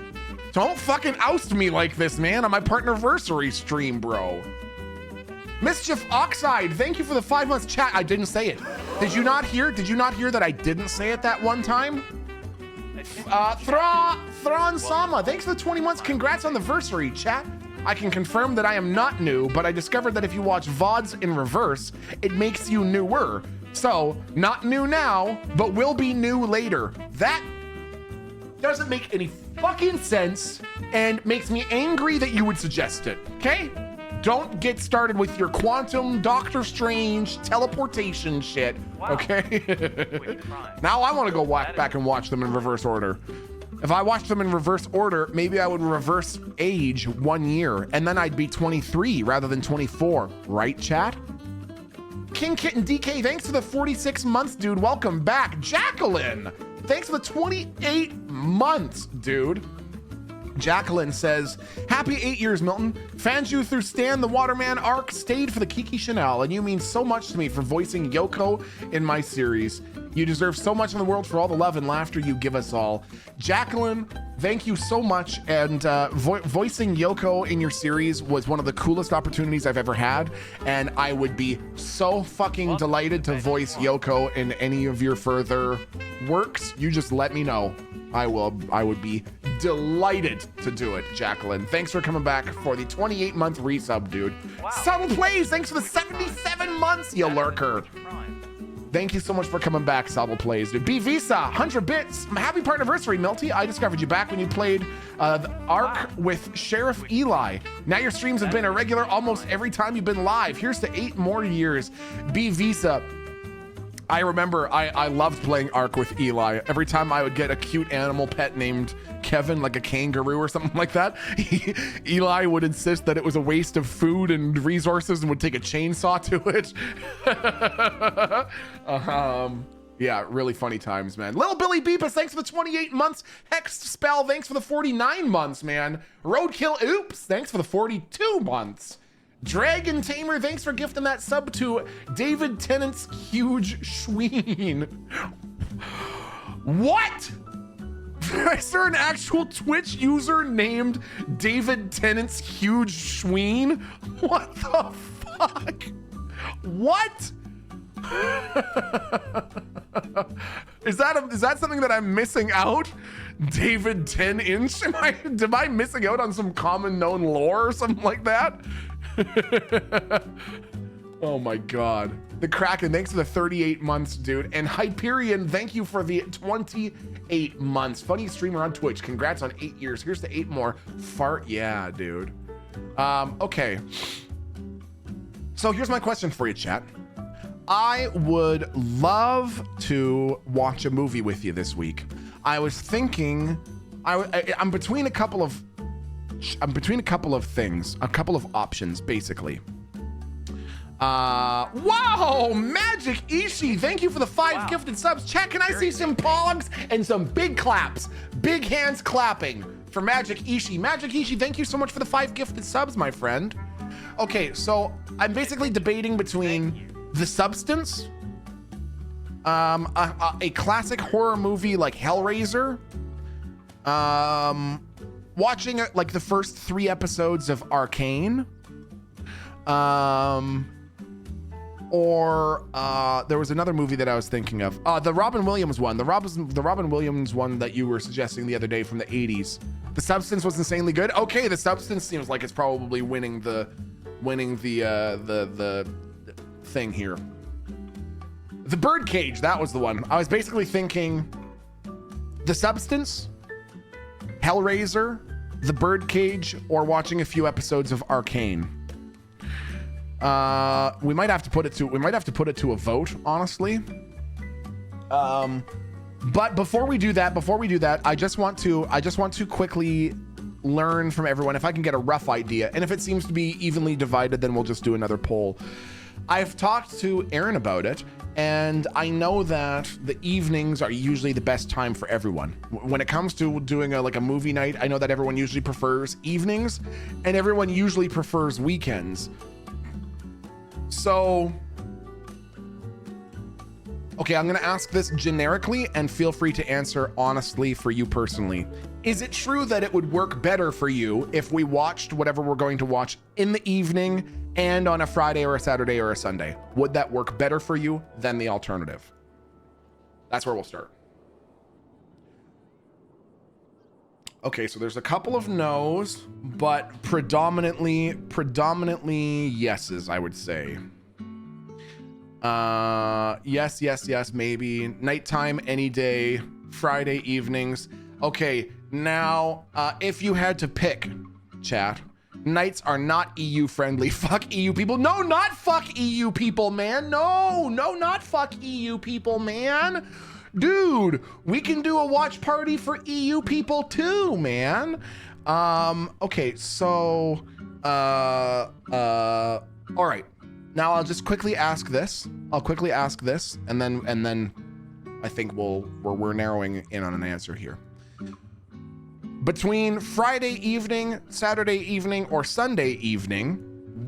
don't fucking oust me like this, man, on my partnerversary stream, bro. Mischief Oxide, thank you for the 5 months. Chat, I didn't say it. Did you not hear that I didn't say it that one time? Thrawn Sama, thanks for the 20 months. Congrats on the versary, chat. I can confirm that I am not new, but I discovered that if you watch VODs in reverse, it makes you newer. So, not new now, but will be new later. That doesn't make any fucking sense and makes me angry that you would suggest it, okay? Don't get started with your quantum Doctor Strange teleportation shit, okay? Now I want to go back and watch them in reverse order. If I watched them in reverse order, maybe I would reverse age 1 year, and then I'd be 23 rather than 24, right, chat? King Kitten DK, thanks for the 46 months, dude. Welcome back. Jacqueline, thanks for the 28 months, dude. Jacqueline says, happy 8 years, Milton. Fans you through Stan the Waterman arc, stayed for the Kiki Chanel, and you mean so much to me for voicing Yoko in my series. You deserve so much in the world for all the love and laughter you give us all. Jacqueline, thank you so much. And voicing Yoko in your series was one of the coolest opportunities I've ever had. And I would be so fucking delighted to voice Yoko in any of your further works. You just let me know. I would be delighted to do it, Jacqueline. Thanks for coming back for the 28-month resub, dude. Wow. Some plays, thanks for the 77 months, you lurker. Thank you so much for coming back, Sabo Plays, dude. B Visa, 100 bits. Happy partnerversary, Milty. I discovered you back when you played the Ark with Sheriff Eli. Now your streams have been irregular almost every time you've been live. Here's to 8 more years. B Visa. I remember I loved playing Ark with Eli. Every time I would get a cute animal pet named Kevin, like a kangaroo or something like that, Eli would insist that it was a waste of food and resources and would take a chainsaw to it. Yeah, really funny times, man. Little Billy Beepus, thanks for the 28 months. Hex Spell, thanks for the 49 months, man. Roadkill Oops, thanks for the 42 months. Dragon Tamer, thanks for gifting that sub to David Tennant's Huge Schween. What? Is there an actual Twitch user named David Tennant's Huge Schween? What the fuck? What? Is that something that I'm missing out? David 10-inch? Am I missing out on some common known lore or something like that? Oh my god. The Kraken, thanks for the 38 months, dude. And Hyperion, thank you for the 28 months. Funny streamer on Twitch. Congrats on 8 years. Here's to 8 more. Fart, yeah, dude. Okay. So here's my question for you, chat. I would love to watch a movie with you this week. I was thinking, I'm between a couple of things, a couple of options, basically. Wow, Magic Ishi, thank you for the 5 gifted subs. Chat, can I see some pogs and some big claps? Big hands clapping for Magic Ishi. Magic Ishi, thank you so much for the 5 gifted subs, my friend. Okay, so I'm basically debating between the substance A classic horror movie like Hellraiser. Watching like the first 3 episodes of Arcane. Or there was another movie that I was thinking of. The Robin Williams one. The Robin Williams one that you were suggesting the other day from the 80s. The Substance was insanely good. Okay, The Substance seems like it's probably winning the thing here. The Birdcage, that was the one. I was basically thinking The Substance, Hellraiser, The Birdcage, or watching a few episodes of Arcane. We might have to put it to a vote, honestly. But before we do that, I just want to quickly learn from everyone if I can get a rough idea. And if it seems to be evenly divided, then we'll just do another poll. I've talked to Aaron about it, and I know that the evenings are usually the best time for everyone. When it comes to doing a movie night, I know that everyone usually prefers evenings, and everyone usually prefers weekends. So, okay, I'm gonna ask this generically, and feel free to answer honestly for you personally. Is it true that it would work better for you if we watched whatever we're going to watch in the evening and on a Friday or a Saturday or a Sunday? Would that work better for you than the alternative? That's where we'll start. Okay, so there's a couple of no's, but predominantly yeses, I would say. Yes, maybe. Nighttime, any day, Friday evenings. Okay, now, if you had to pick, chat, nights are not EU friendly. Fuck EU people. No, not fuck EU people, man. No, not fuck EU people, man. Dude, we can do a watch party for EU people too, man. Okay, so, all right. Now I'll just quickly ask this. And then I think we're narrowing in on an answer here. Between Friday evening, Saturday evening, or Sunday evening,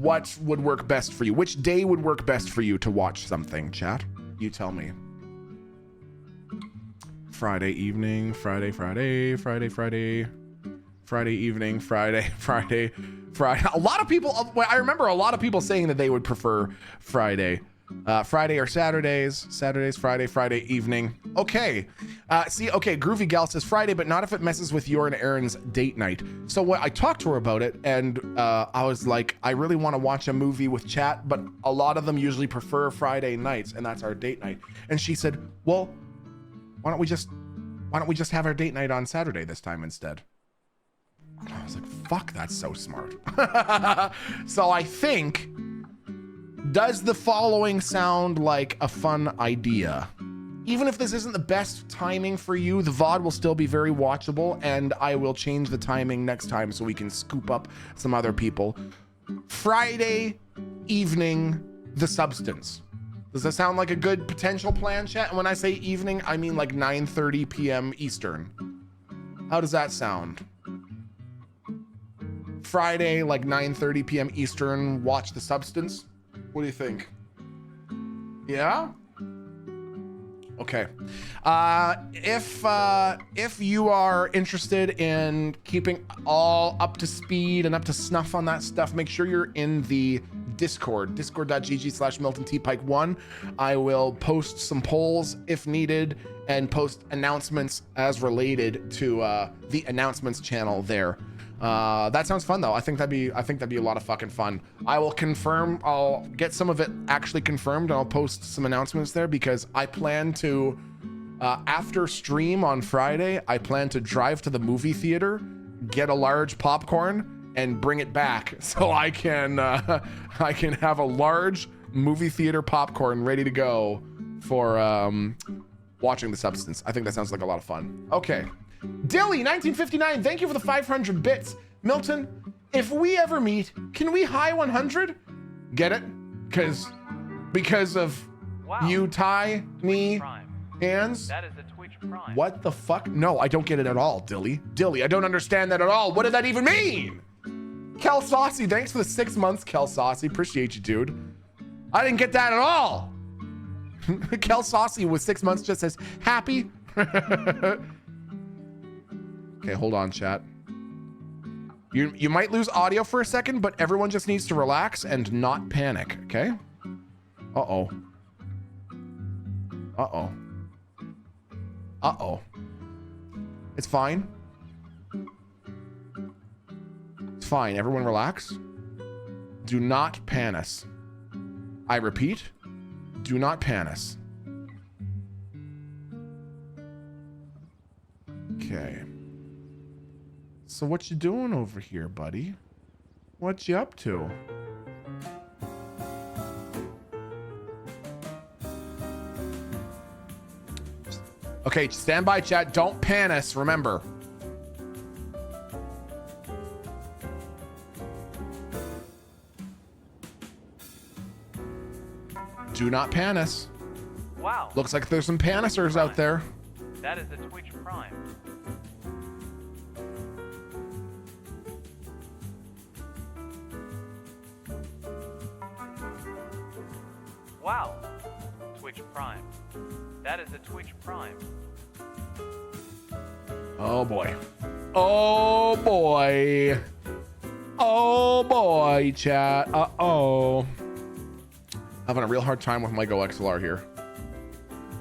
what would work best for you? Which day would work best for you to watch something, chat? You tell me. Friday evening, Friday evening, Friday. A lot of people, I remember a lot of people saying that they would prefer Friday. Friday or Saturdays, Friday evening. Okay. Okay, Groovy Gal says Friday, but not if it messes with your and Aaron's date night. So I talked to her about it, and I was like, I really want to watch a movie with chat, but a lot of them usually prefer Friday nights, and that's our date night. And she said, well, why don't we just have our date night on Saturday this time instead? And I was like, fuck, that's so smart. So I think, does the following sound like a fun idea? Even if this isn't the best timing for you, the VOD will still be very watchable, and I will change the timing next time so we can scoop up some other people. Friday evening, The Substance. Does that sound like a good potential plan, chat? And when I say evening, I mean like 9:30 p.m. Eastern. How does that sound? Friday, like 9:30 p.m. Eastern, watch The Substance. What do you think? Yeah? Okay. If you are interested in keeping all up to speed and up to snuff on that stuff, make sure you're in the Discord, discord.gg/MiltonTpike1. I will post some polls if needed and post announcements as related to the announcements channel there. That sounds fun though. I think that'd be a lot of fucking fun. I will confirm, I'll get some of it actually confirmed, and I'll post some announcements there, because I plan to, after stream on Friday, I plan to drive to the movie theater, get a large popcorn, and bring it back so I can have a large movie theater popcorn ready to go for watching The Substance. I think that sounds like a lot of fun. Okay. Dilly 1959, thank you for the 500 bits. Milton, if we ever meet, can we high 100? Get it? Because of you tie me hands. That is a Twitch Prime. What the fuck? No, I don't get it at all, Dilly. I don't understand that at all. What did that even mean? Kel Saucy, thanks for the 6 months, Kel Saucy. Appreciate you, dude. I didn't get that at all. Kel Saucy with 6 months just says happy. Okay, hold on, chat. You might lose audio for a second, but everyone just needs to relax and not panic, okay? Uh-oh. Uh-oh. Uh-oh. It's fine. It's fine. Everyone relax. Do not panis. I repeat, do not panis. Okay. So what you doing over here, buddy? What you up to? Okay, stand by, chat. Don't panis, remember. Do not panis. Wow. Looks like there's some panisers out there. That is a Twitch Prime. Wow. Twitch Prime. That is a Twitch Prime. Oh boy. Oh boy. Oh boy, chat. Uh-oh. Having a real hard time with my Go XLR here.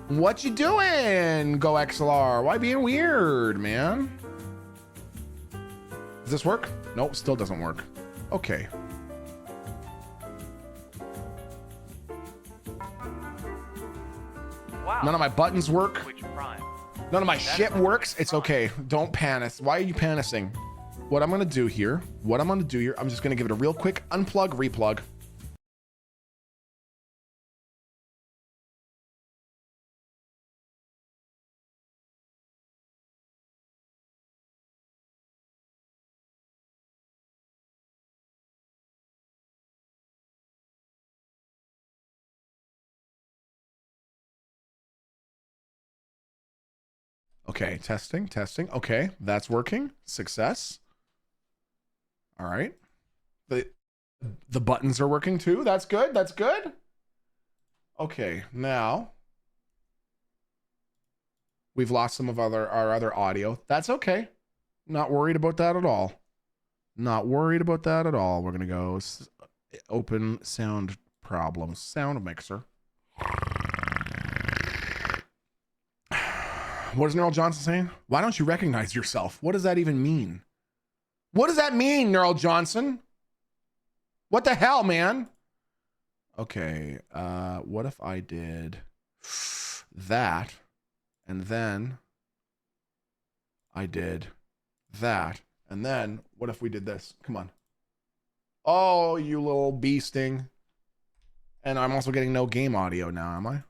What you doing, Go XLR? Why being weird, man? Does this work? Nope, still doesn't work. Okay. Wow. None of my buttons work. Twitch Prime. None of my shit works. It's okay. Don't panis. Why are you panicking? What I'm gonna do here, I'm just gonna give it a real quick unplug, replug. Okay, testing. Okay, that's working. Success. All right. The buttons are working too. That's good. Okay, now we've lost some of our other audio. That's okay. Not worried about that at all. We're gonna go open sound problems. Sound mixer. What is Neural Johnson saying? Why don't you recognize yourself? What does that even mean? What does that mean, Neural Johnson? What the hell, man? Okay, what if I did that, and then I did that, and then what if we did this? Come on. Oh, you little bee sting. And I'm also getting no game audio now, am I?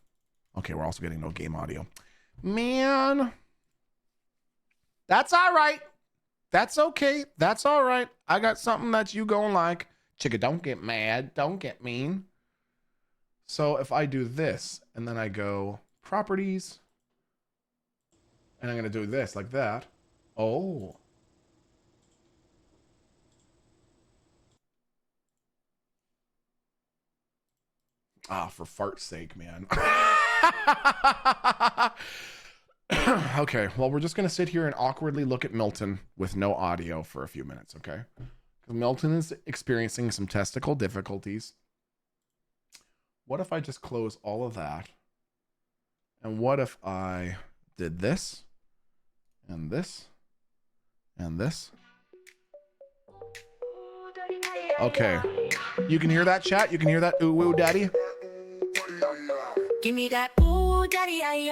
Okay, we're also getting no game audio. Man, that's all right. That's okay. That's all right. I got something that you gonna like. Chicka, don't get mad. Don't get mean. So if I do this, and then I go properties, and I'm gonna do this like that. Oh. Ah, for fart's sake, man. Okay, well, we're just going to sit here and awkwardly look at Milton with no audio for a few minutes, okay? Because Milton is experiencing some testicle difficulties. What if I just close all of that? And what if I did this, and this, and this? Okay. You can hear that, chat? You can hear that ooh-woo daddy? Give me that ooh daddy ay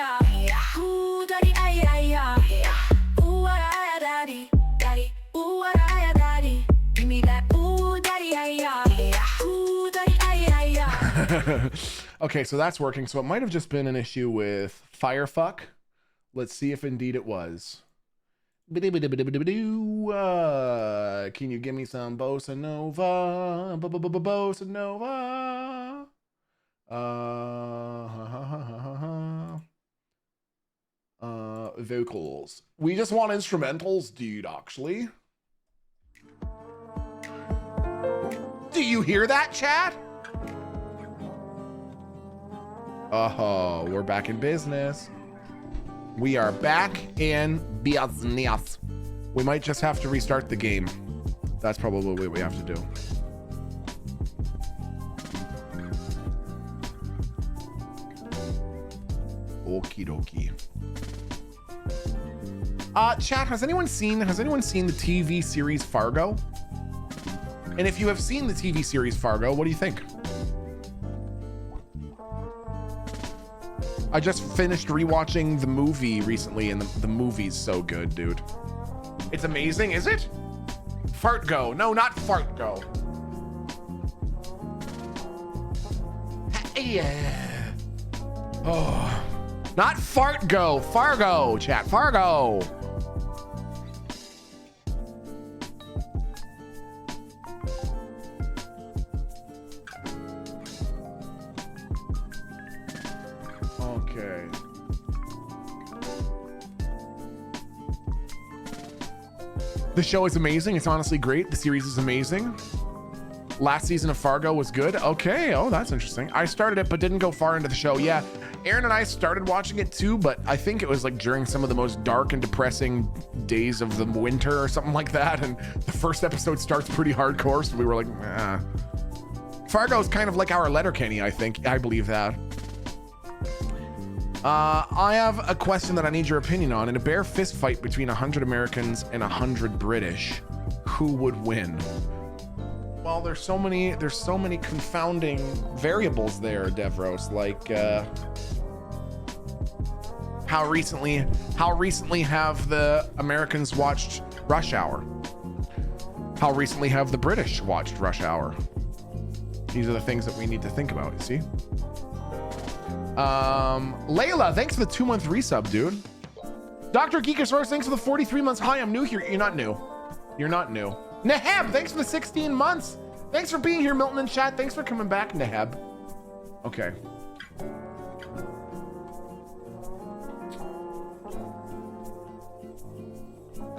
ooh daddy ay ooh daddy daddy ooh daddy. Give me that ooh daddy ay ooh daddy ay. Okay, so that's working. So it might have just been an issue with Firefuck. Let's see if indeed it was. Can you give me some bossa nova? Bossa nova. Vocals. We just want instrumentals, dude, actually. Do you hear that, chat? Oh, we're back in business. We are back in business. We might just have to restart the game. That's probably what we have to do. Okie dokie. Chat, has anyone seen the TV series Fargo? And if you have seen the TV series Fargo, what do you think? I just finished rewatching the movie recently, and the movie's so good, dude. It's amazing, is it? Fartgo. No, not Fartgo. Yeah. Oh. Not Fartgo. Fargo, chat. Fargo. Okay. The show is amazing. It's honestly great. The series is amazing. Last season of Fargo was good. Okay. Oh, that's interesting. I started it, but didn't go far into the show. Yeah. Aaron and I started watching it too, but I think it was like during some of the most dark and depressing days of the winter or something like that. And the first episode starts pretty hardcore. So we were like, eh. Fargo is kind of like our Letterkenny, I think. I believe that. I have a question that I need your opinion on. In a bare fist fight between 100 Americans and 100 British, who would win? Well, there's so many confounding variables there, Devros. Like, how recently have the Americans watched Rush Hour? How recently have the British watched Rush Hour? These are the things that we need to think about, you see? Layla, thanks for the 2-month resub, dude. Dr. Geekosaurus, thanks for the 43 months. Hi, I'm new here. You're not new. You're not new. Neheb, thanks for the 16 months. Thanks for being here, Milton and chat. Thanks for coming back, Neheb. Okay.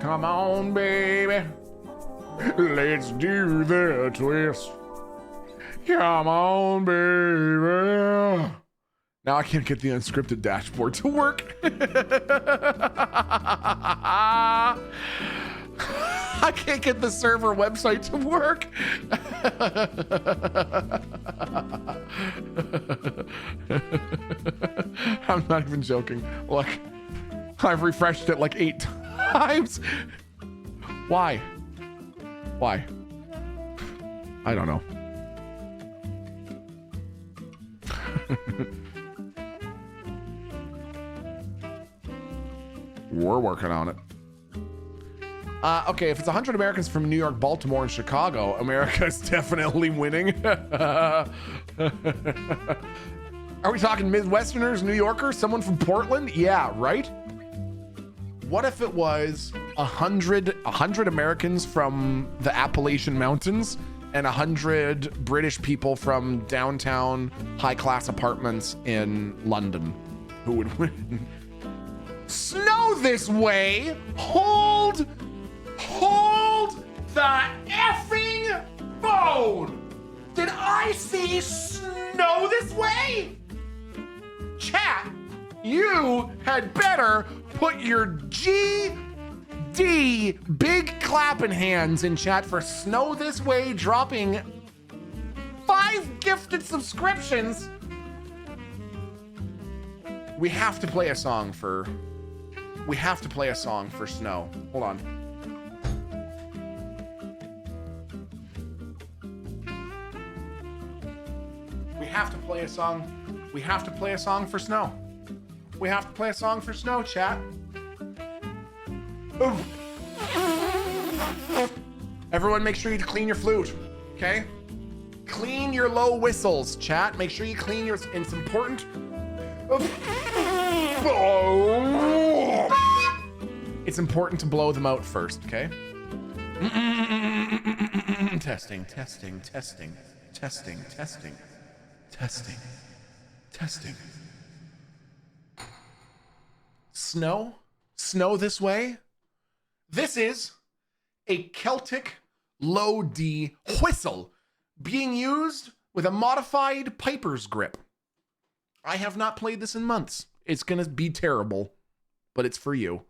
Come on, baby. Let's do the twist. Come on, baby. Now I can't get the unscripted dashboard to work. I can't get the server website to work. I'm not even joking. Look, I've refreshed it like 8 times. Why? Why? I don't know. We're working on it. Okay, if it's 100 Americans from New York, Baltimore, and Chicago, America is definitely winning. Are we talking Midwesterners, New Yorkers, someone from Portland? Yeah, right? What if it was 100 Americans from the Appalachian Mountains and 100 British people from downtown high-class apartments in London? Who would win? Snow this way! Hold the effing phone! Did I see snow this way? Chat, you had better put your GD big clapping hands in chat for Snow This Way dropping 5 gifted subscriptions. We have to play a song for Snow. Hold on. We have to play a song for Snow. We have to play a song for Snow, chat. Oof. Everyone make sure you clean your flute, okay? Clean your low whistles, chat. Make sure you clean your, it's important. It's important to blow them out first, okay? Testing. Snow this way. This is a Celtic low D whistle being used with a modified piper's grip. I have not played this in months. It's gonna be terrible, but it's for you.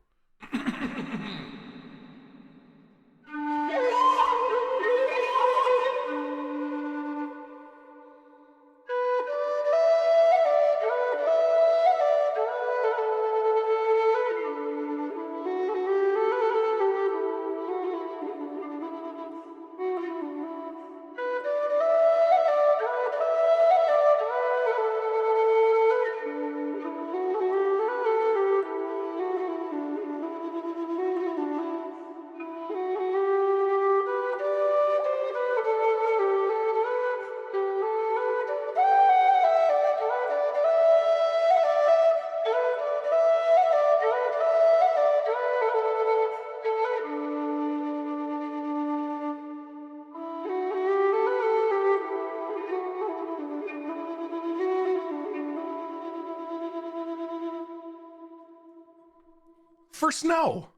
For Snow.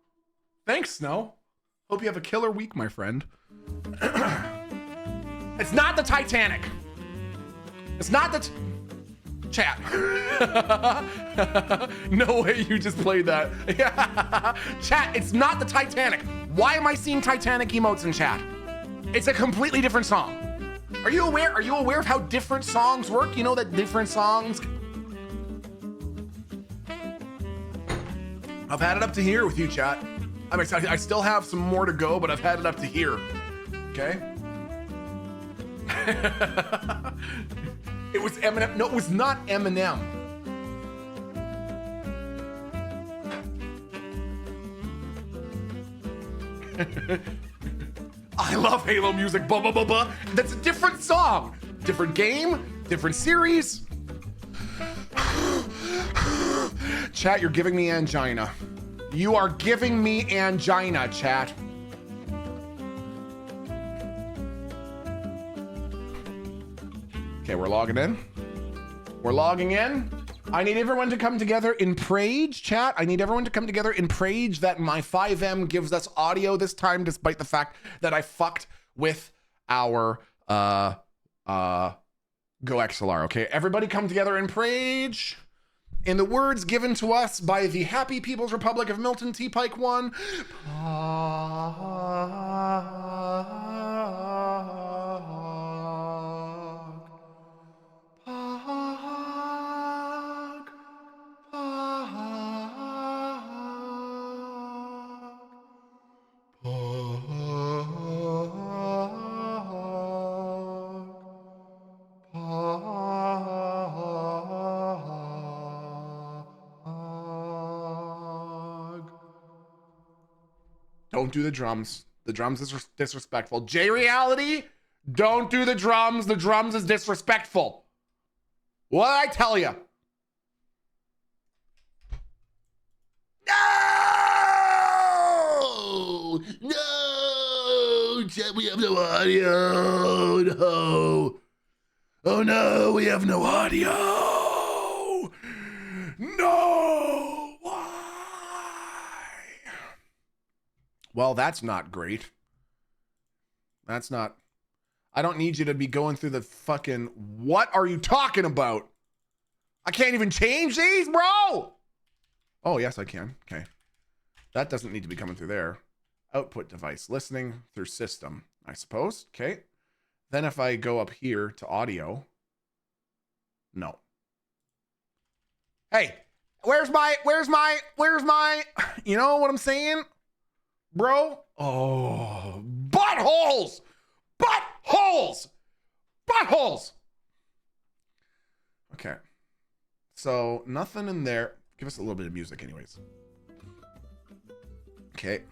Thanks, Snow. Hope you have a killer week, my friend. It's not the Titanic. It's not the chat. No way you just played that. Chat, it's not the Titanic. Why am I seeing Titanic emotes in chat? It's a completely different song. Are you aware? Are you aware of how different songs work? You know that different songs. I've had it up to here with you, chat. I'm excited. I still have some more to go, but I've had it up to here. Okay? It was Eminem. No, it was not Eminem. I love Halo music. Blah, blah, blah, blah. That's a different song. Different game, different series. Chat, you're giving me angina. You are giving me angina, chat. Okay, we're logging in. We're logging in. I need everyone to come together in Prage, chat. I need everyone to come together in Prage that my 5M gives us audio this time, despite the fact that I fucked with our Go XLR. Okay, everybody come together in Prage. In the words given to us by the Happy People's Republic of Milton T. Pike 1. Don't do the drums. The drums is disrespectful. J-Reality, don't do the drums. The drums is disrespectful. What did I tell you? No! No! Chat, we have no audio. No. Oh no, we have no audio. No! Why? Well, that's not great. That's not... I don't need you to be going through the fucking... What are you talking about? I can't even change these, bro! Oh, yes, I can. Okay. That doesn't need to be coming through there. Output device. Listening through system, I suppose. Okay. Then if I go up here to audio... No. Hey! Where's my... You know what I'm saying? Bro? Oh... Buttholes! Buttholes! Buttholes! Okay. So, nothing in there. Give us a little bit of music anyways. Okay.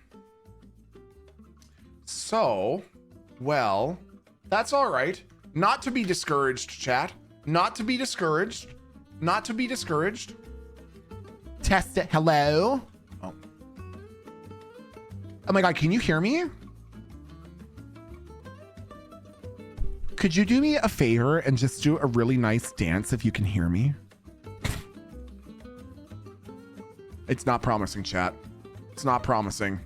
So, well, that's all right. Not to be discouraged, chat. Not to be discouraged. Not to be discouraged. Test it. Hello? Oh. Oh my God, can you hear me? Could you do me a favor and just do a really nice dance if you can hear me? It's not promising, chat. It's not promising.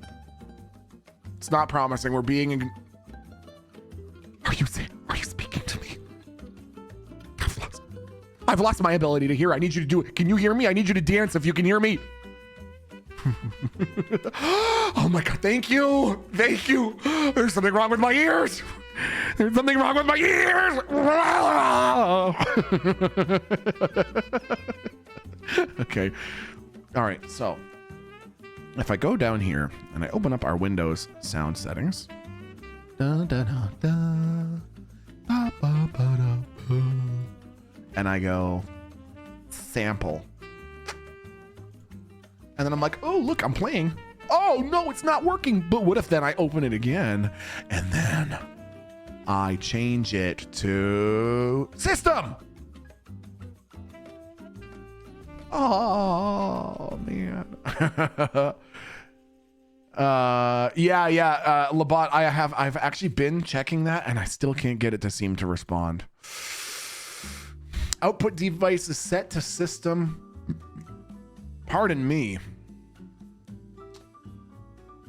It's not promising. We're being... Are you speaking to me? I've lost my ability to hear. I need you to do it. Can you hear me? I need you to dance if you can hear me. Oh my God, thank you. Thank you. There's something wrong with my ears. There's something wrong with my ears. Okay. All right, so if I go down here and I open up our Windows sound settings, and I go sample, and then I'm like, oh, look, I'm playing. Oh, no, it's not working. But what if then I open it again and then I change it to system? Oh, man. Yeah. Labat, I've actually been checking that and I still can't get it to seem to respond. Output device is set to system. Pardon me.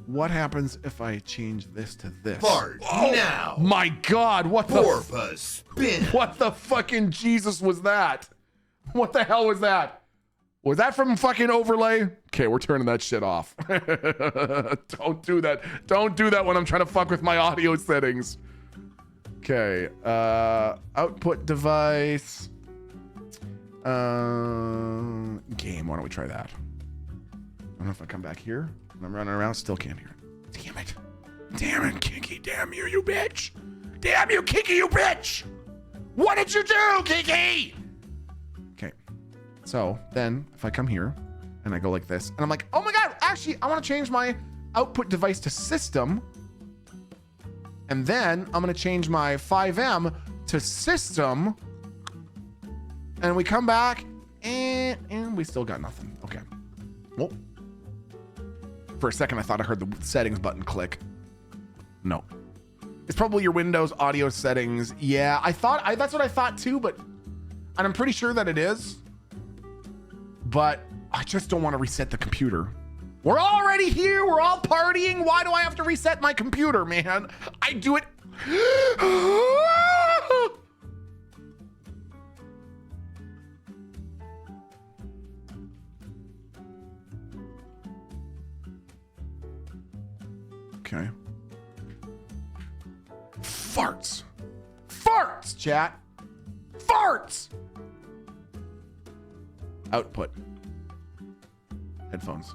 What happens if I change this to this? Fart now. My God, what Porpoise spin. what the fucking Jesus was that? What the hell was that? Was that from fucking overlay? Okay, we're turning that shit off. Don't do that. Don't do that when I'm trying to fuck with my audio settings. Okay, output device. Game, why don't we try that? I don't know if I come back here and I'm running around, still can't hear it. Damn it. Damn it, Kiki. Damn you, you bitch. Damn you, Kiki, you bitch. What did you do, Kiki? Okay. So then if I come here and I go like this and I'm like, oh my God, actually, I want to change my output device to system. And then I'm going to change my 5M to system. And we come back and we still got nothing. Okay. Well, for a second, I thought I heard the settings button click. No. It's probably your Windows audio settings. Yeah, that's what I thought too, and I'm pretty sure that it is. But I just don't want to reset the computer. We're already here. We're all partying. Why do I have to reset my computer, man? I do it. Okay. Farts. Farts, chat. Farts. Output. Headphones.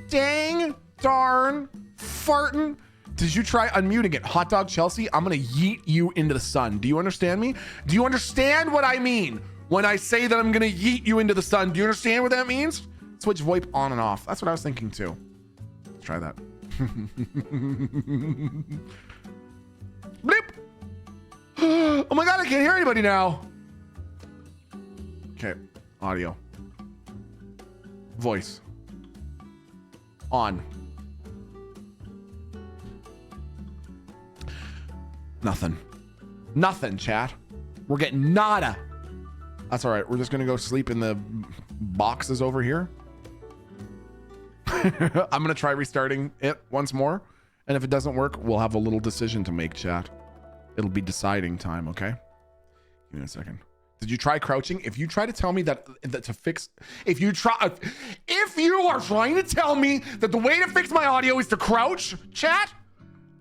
Dang darn fartin'. Did you try unmuting it? Hot dog Chelsea, I'm gonna yeet you into the sun. Do you understand me? Do you understand what I mean when I say that I'm gonna yeet you into the sun? Do you understand what that means? Switch VoIP on and off. That's what I was thinking too. Let's try that. Bleep. Oh my God, I can't hear anybody now. Okay, audio. Voice. On. Nothing. Nothing, chat. We're getting nada. That's all right. We're just gonna go sleep in the boxes over here. I'm gonna try restarting it once more. And if it doesn't work, we'll have a little decision to make, chat. It'll be deciding time, okay? Give me a second. Did you try crouching? If you try to tell me that to fix, if you are trying to tell me that the way to fix my audio is to crouch, chat,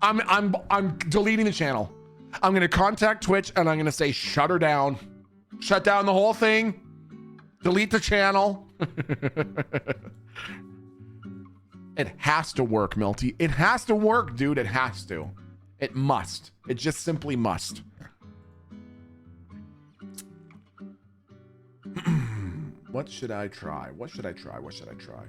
I'm deleting the channel. I'm gonna contact Twitch and I'm gonna say shut her down, shut down the whole thing, delete the channel. It has to work, Milty. It has to work, dude. It has to. It must. It just simply must. What should I try? What should I try? What should I try?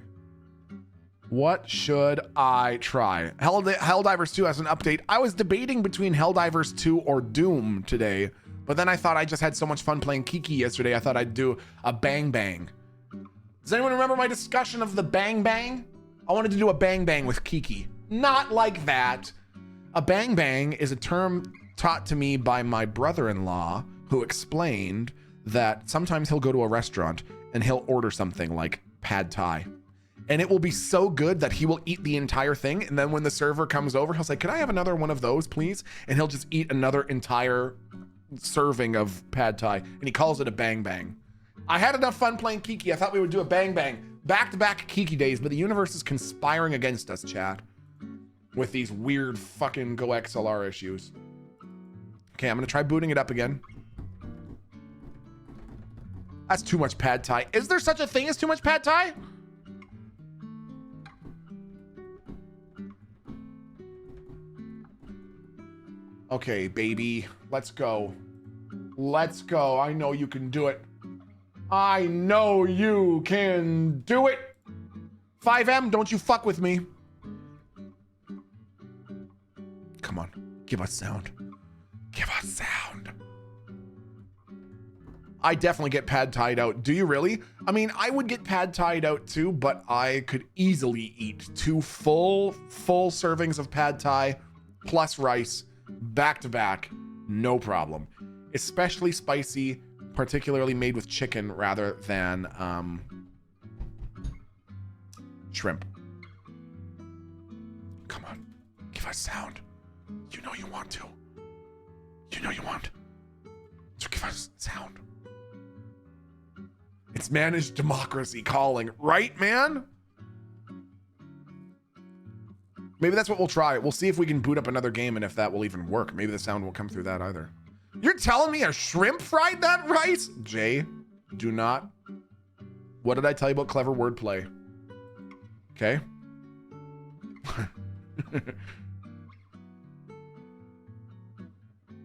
What should I try? Helldivers 2 has an update. I was debating between Helldivers 2 or Doom today, but then I thought I just had so much fun playing Kiki yesterday, I thought I'd do a Bang Bang. Does anyone remember my discussion of the Bang Bang? I wanted to do a Bang Bang with Kiki. Not like that. A Bang Bang is a term taught to me by my brother-in-law, who explained that sometimes he'll go to a restaurant and he'll order something like pad thai. and it will be so good that he will eat the entire thing. And then when the server comes over, he'll say, "Can I have another one of those, please?" And he'll just eat another entire serving of pad thai, and he calls it a bang bang. I had enough fun playing Kiki. I thought we would do a bang bang. Back-to-back Kiki days, but the universe is conspiring against us, chat, with these weird fucking Go XLR issues. Okay, I'm gonna try booting it up again. That's too much pad thai. Is there such a thing as too much pad thai? Okay, baby, let's go. Let's go. I know you can do it. I know you can do it. 5M, don't you fuck with me. Come on, give us sound. Give us sound. I definitely get pad tied out. Do you really? I mean, I would get pad tied out too, but I could easily eat 2 full servings of pad thai plus rice back to back, no problem. Especially spicy, particularly made with chicken rather than shrimp. Come on, give us sound. You know you want to. You know you want. So give us sound. It's managed democracy calling, right, man? Maybe that's what we'll try. We'll see if we can boot up another game and if that will even work. Maybe the sound won't come through that either. You're telling me a shrimp fried that rice? Jay, do not. What did I tell you about clever wordplay? Okay.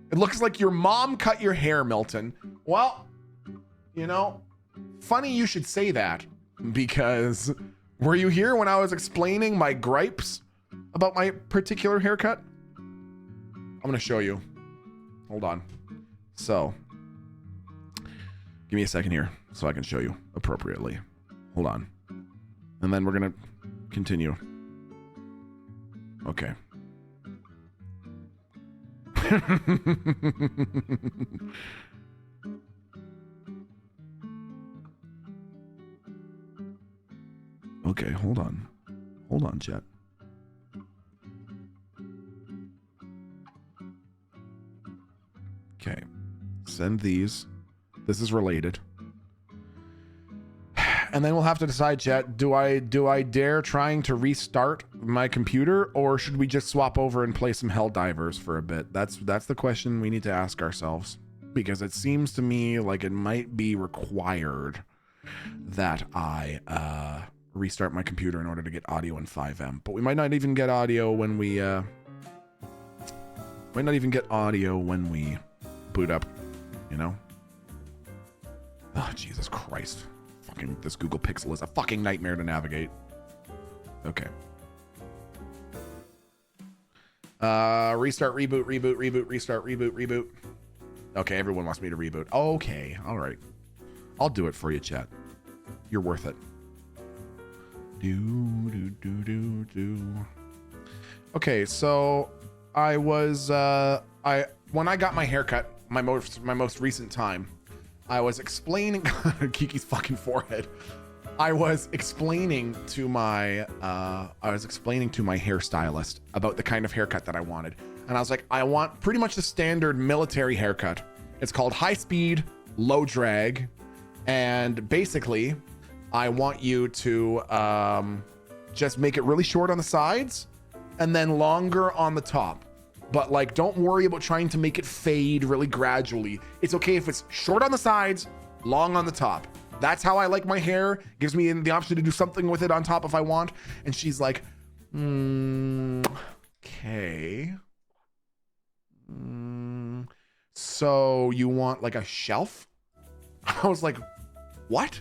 It looks like your mom cut your hair, Milton. Well, you know, funny you should say that, because were you here when I was explaining my gripes about my particular haircut? I'm gonna show you. Hold on. So, give me a second here so I can show you appropriately. Hold on. And then we're gonna continue. Okay. Okay, hold on. Hold on, chat. Okay. Send these. This is related. And then we'll have to decide, chat, do I dare trying to restart my computer, or should we just swap over and play some Helldivers for a bit? That's the question we need to ask ourselves, because it seems to me like it might be required that I restart my computer in order to get audio in 5M. But we might not even get audio when we boot up, you know? Oh, Jesus Christ. Fucking this Google Pixel is a fucking nightmare to navigate. Okay. Restart, reboot, restart, reboot. Okay, everyone wants me to reboot. Okay, all right. I'll do it for you, chat. You're worth it. Okay, so I was when I got my haircut, my most recent time, I was explaining Kiki's fucking forehead. I was explaining to my hairstylist about the kind of haircut that I wanted. And I was like, I want pretty much the standard military haircut. It's called high speed, low drag. And basically, I want you to just make it really short on the sides and then longer on the top. But like, don't worry about trying to make it fade really gradually. It's okay if it's short on the sides, long on the top. That's how I like my hair. Gives me the option to do something with it on top if I want. And she's like, okay. So you want like a shelf? I was like, what?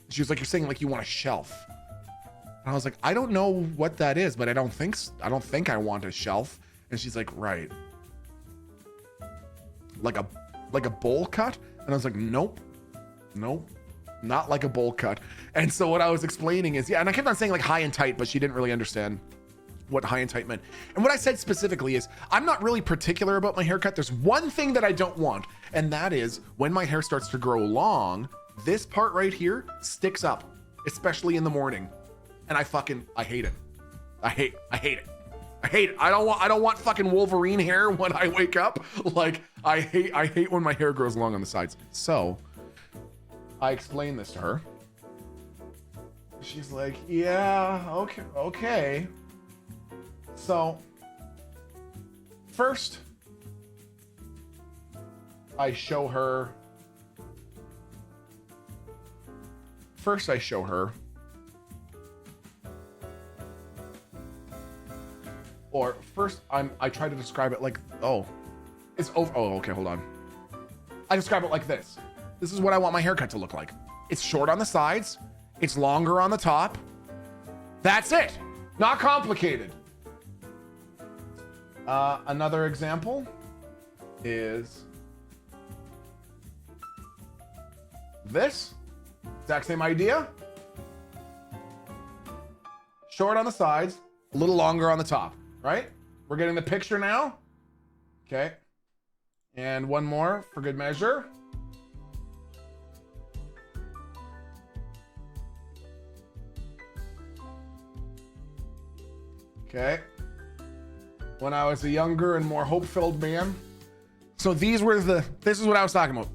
She was like, you're saying like you want a shelf. And I was like, I don't know what that is, but I don't think I want a shelf. And she's like, right. Like a bowl cut? And I was like, nope, not like a bowl cut. And so what I was explaining is, yeah, and I kept on saying like high and tight, but she didn't really understand what high and tight meant. And what I said specifically is, I'm not really particular about my haircut. There's one thing that I don't want, and that is when my hair starts to grow long, this part right here sticks up, especially in the morning. and I hate it. I hate it. I hate it. I don't want fucking Wolverine hair when I wake up. Like, I hate when my hair grows long on the sides. So I explained this to her. She's like, yeah, okay. So first I show her or first I try to describe it like, oh, it's over. Oh, okay, hold on. I describe it like this. This is what I want my haircut to look like. It's short on the sides. It's longer on the top. That's it. Not complicated. Another example is this. Exact same idea. Short on the sides, a little longer on the top, right? We're getting the picture now. Okay. And one more for good measure. Okay. When I was a younger and more hope-filled man. So this is what I was talking about.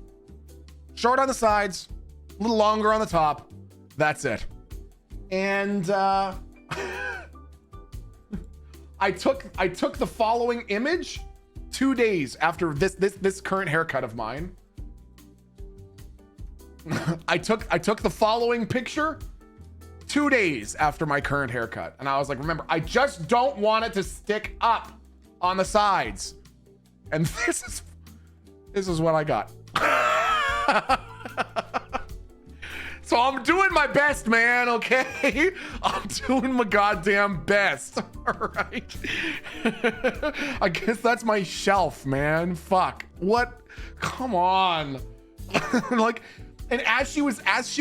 Short on the sides, a little longer on the top. That's it. And I took the following image 2 days after this current haircut of mine. I took the following picture 2 days after my current haircut. And I was like, remember, I just don't want it to stick up on the sides. And this is what I got. So I'm doing my best, man, okay? I'm doing my goddamn best, all right? I guess that's my shelf, man. Fuck. What? Come on. Like, and as she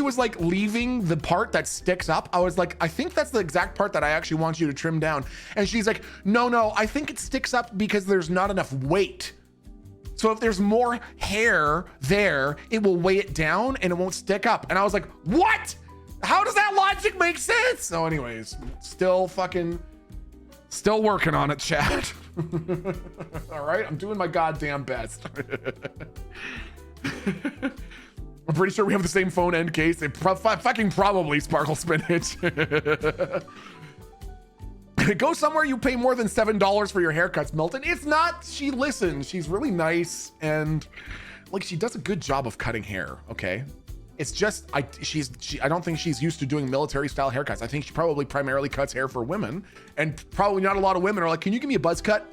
was like leaving the part that sticks up, I was like, I think that's the exact part that I actually want you to trim down. And she's like, no, I think it sticks up because there's not enough weight. So if there's more hair there, it will weigh it down and it won't stick up. And I was like, what? How does that logic make sense? So anyways, still working on it, chat. All right, I'm doing my goddamn best. I'm pretty sure we have the same phone end case. It fucking probably Sparkle Spinach. Go somewhere you pay more than $7 for your haircuts, Milton. It's not. She listens. She's really nice and like she does a good job of cutting hair. Okay, it's just I don't think she's used to doing military style haircuts. I think she probably primarily cuts hair for women, and probably not a lot of women are like, can you give me a buzz cut?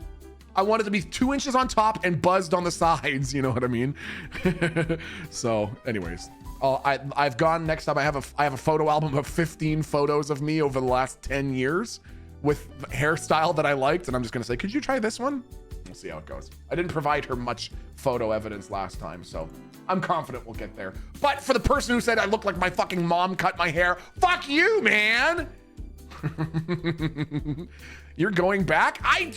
I want it to be 2 inches on top and buzzed on the sides. You know what I mean? So, anyways. I've gone next up. I have a photo album of 15 photos of me over the last 10 years with hairstyle that I liked, and I'm just gonna say, could you try this one? We'll see how it goes. I didn't provide her much photo evidence last time, so I'm confident we'll get there. But for the person who said I look like my fucking mom cut my hair, fuck you, man. You're going back? I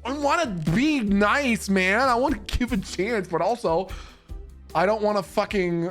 want to be nice, man. I want to give a chance, but also I don't want to fucking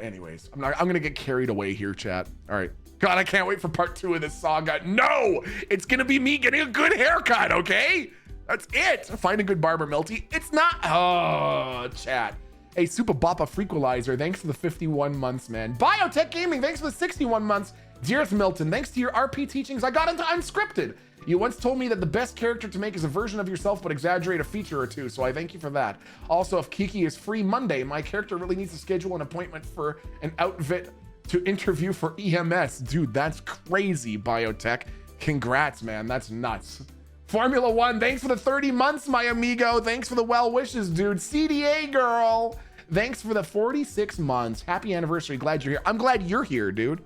anyways, I'm gonna get carried away here, chat. All right. God, I can't wait for part 2 of this saga. No, it's gonna be me getting a good haircut, okay? That's it. Find a good barber, Milty. It's not. Oh, chat. Hey, Super Boppa Frequalizer, thanks for the 51 months, man. Biotech Gaming, thanks for the 61 months. Dearth Milton, thanks to your RP teachings, I got into Unscripted. You once told me that the best character to make is a version of yourself, but exaggerate a feature or two, so I thank you for that. Also, if Kiki is free Monday, my character really needs to schedule an appointment for an outfit to interview for EMS. Dude, that's crazy, Biotech. Congrats, man. That's nuts. Formula One, thanks for the 30 months, my amigo. Thanks for the well wishes, dude. CDA girl, thanks for the 46 months. Happy anniversary. Glad you're here. I'm glad you're here, dude.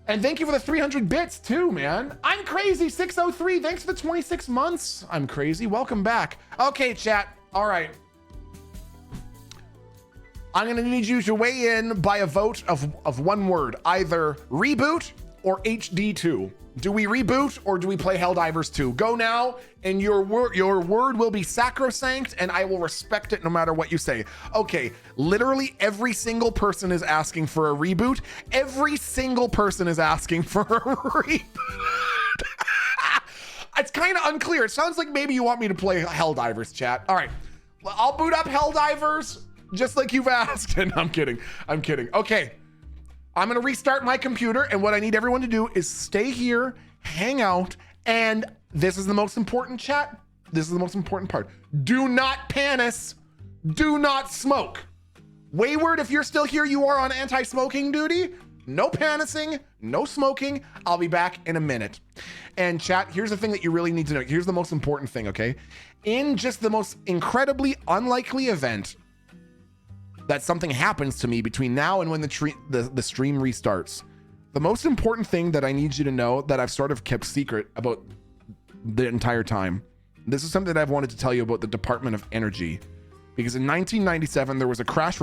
And thank you for the 300 bits too, man. I'm crazy 603. Thanks for the 26 months. I'm crazy. Welcome back. Okay, chat. All right. I'm gonna need you to weigh in by a vote of one word, either reboot or HD2? Do we reboot or do we play Helldivers 2? Go now, and your word will be sacrosanct, and I will respect it no matter what you say. Okay, literally every single person is asking for a reboot. Every single person is asking for a reboot. It's kind of unclear. It sounds like maybe you want me to play Helldivers, chat. All right, well, I'll boot up Helldivers just like you've asked. And I'm kidding. Okay. I'm gonna restart my computer, and what I need everyone to do is stay here, hang out, and this is the most important, chat. This is the most important part. Do not panis. Do not smoke. Wayward, if you're still here, you are on anti-smoking duty. No panicing, no smoking. I'll be back in a minute. And chat, here's the thing that you really need to know. Here's the most important thing, okay? In just the most incredibly unlikely event that something happens to me between now and when the stream restarts, the most important thing that I need you to know that I've sort of kept secret about the entire time, this is something that I've wanted to tell you about the Department of Energy, because in 1997 there was a crash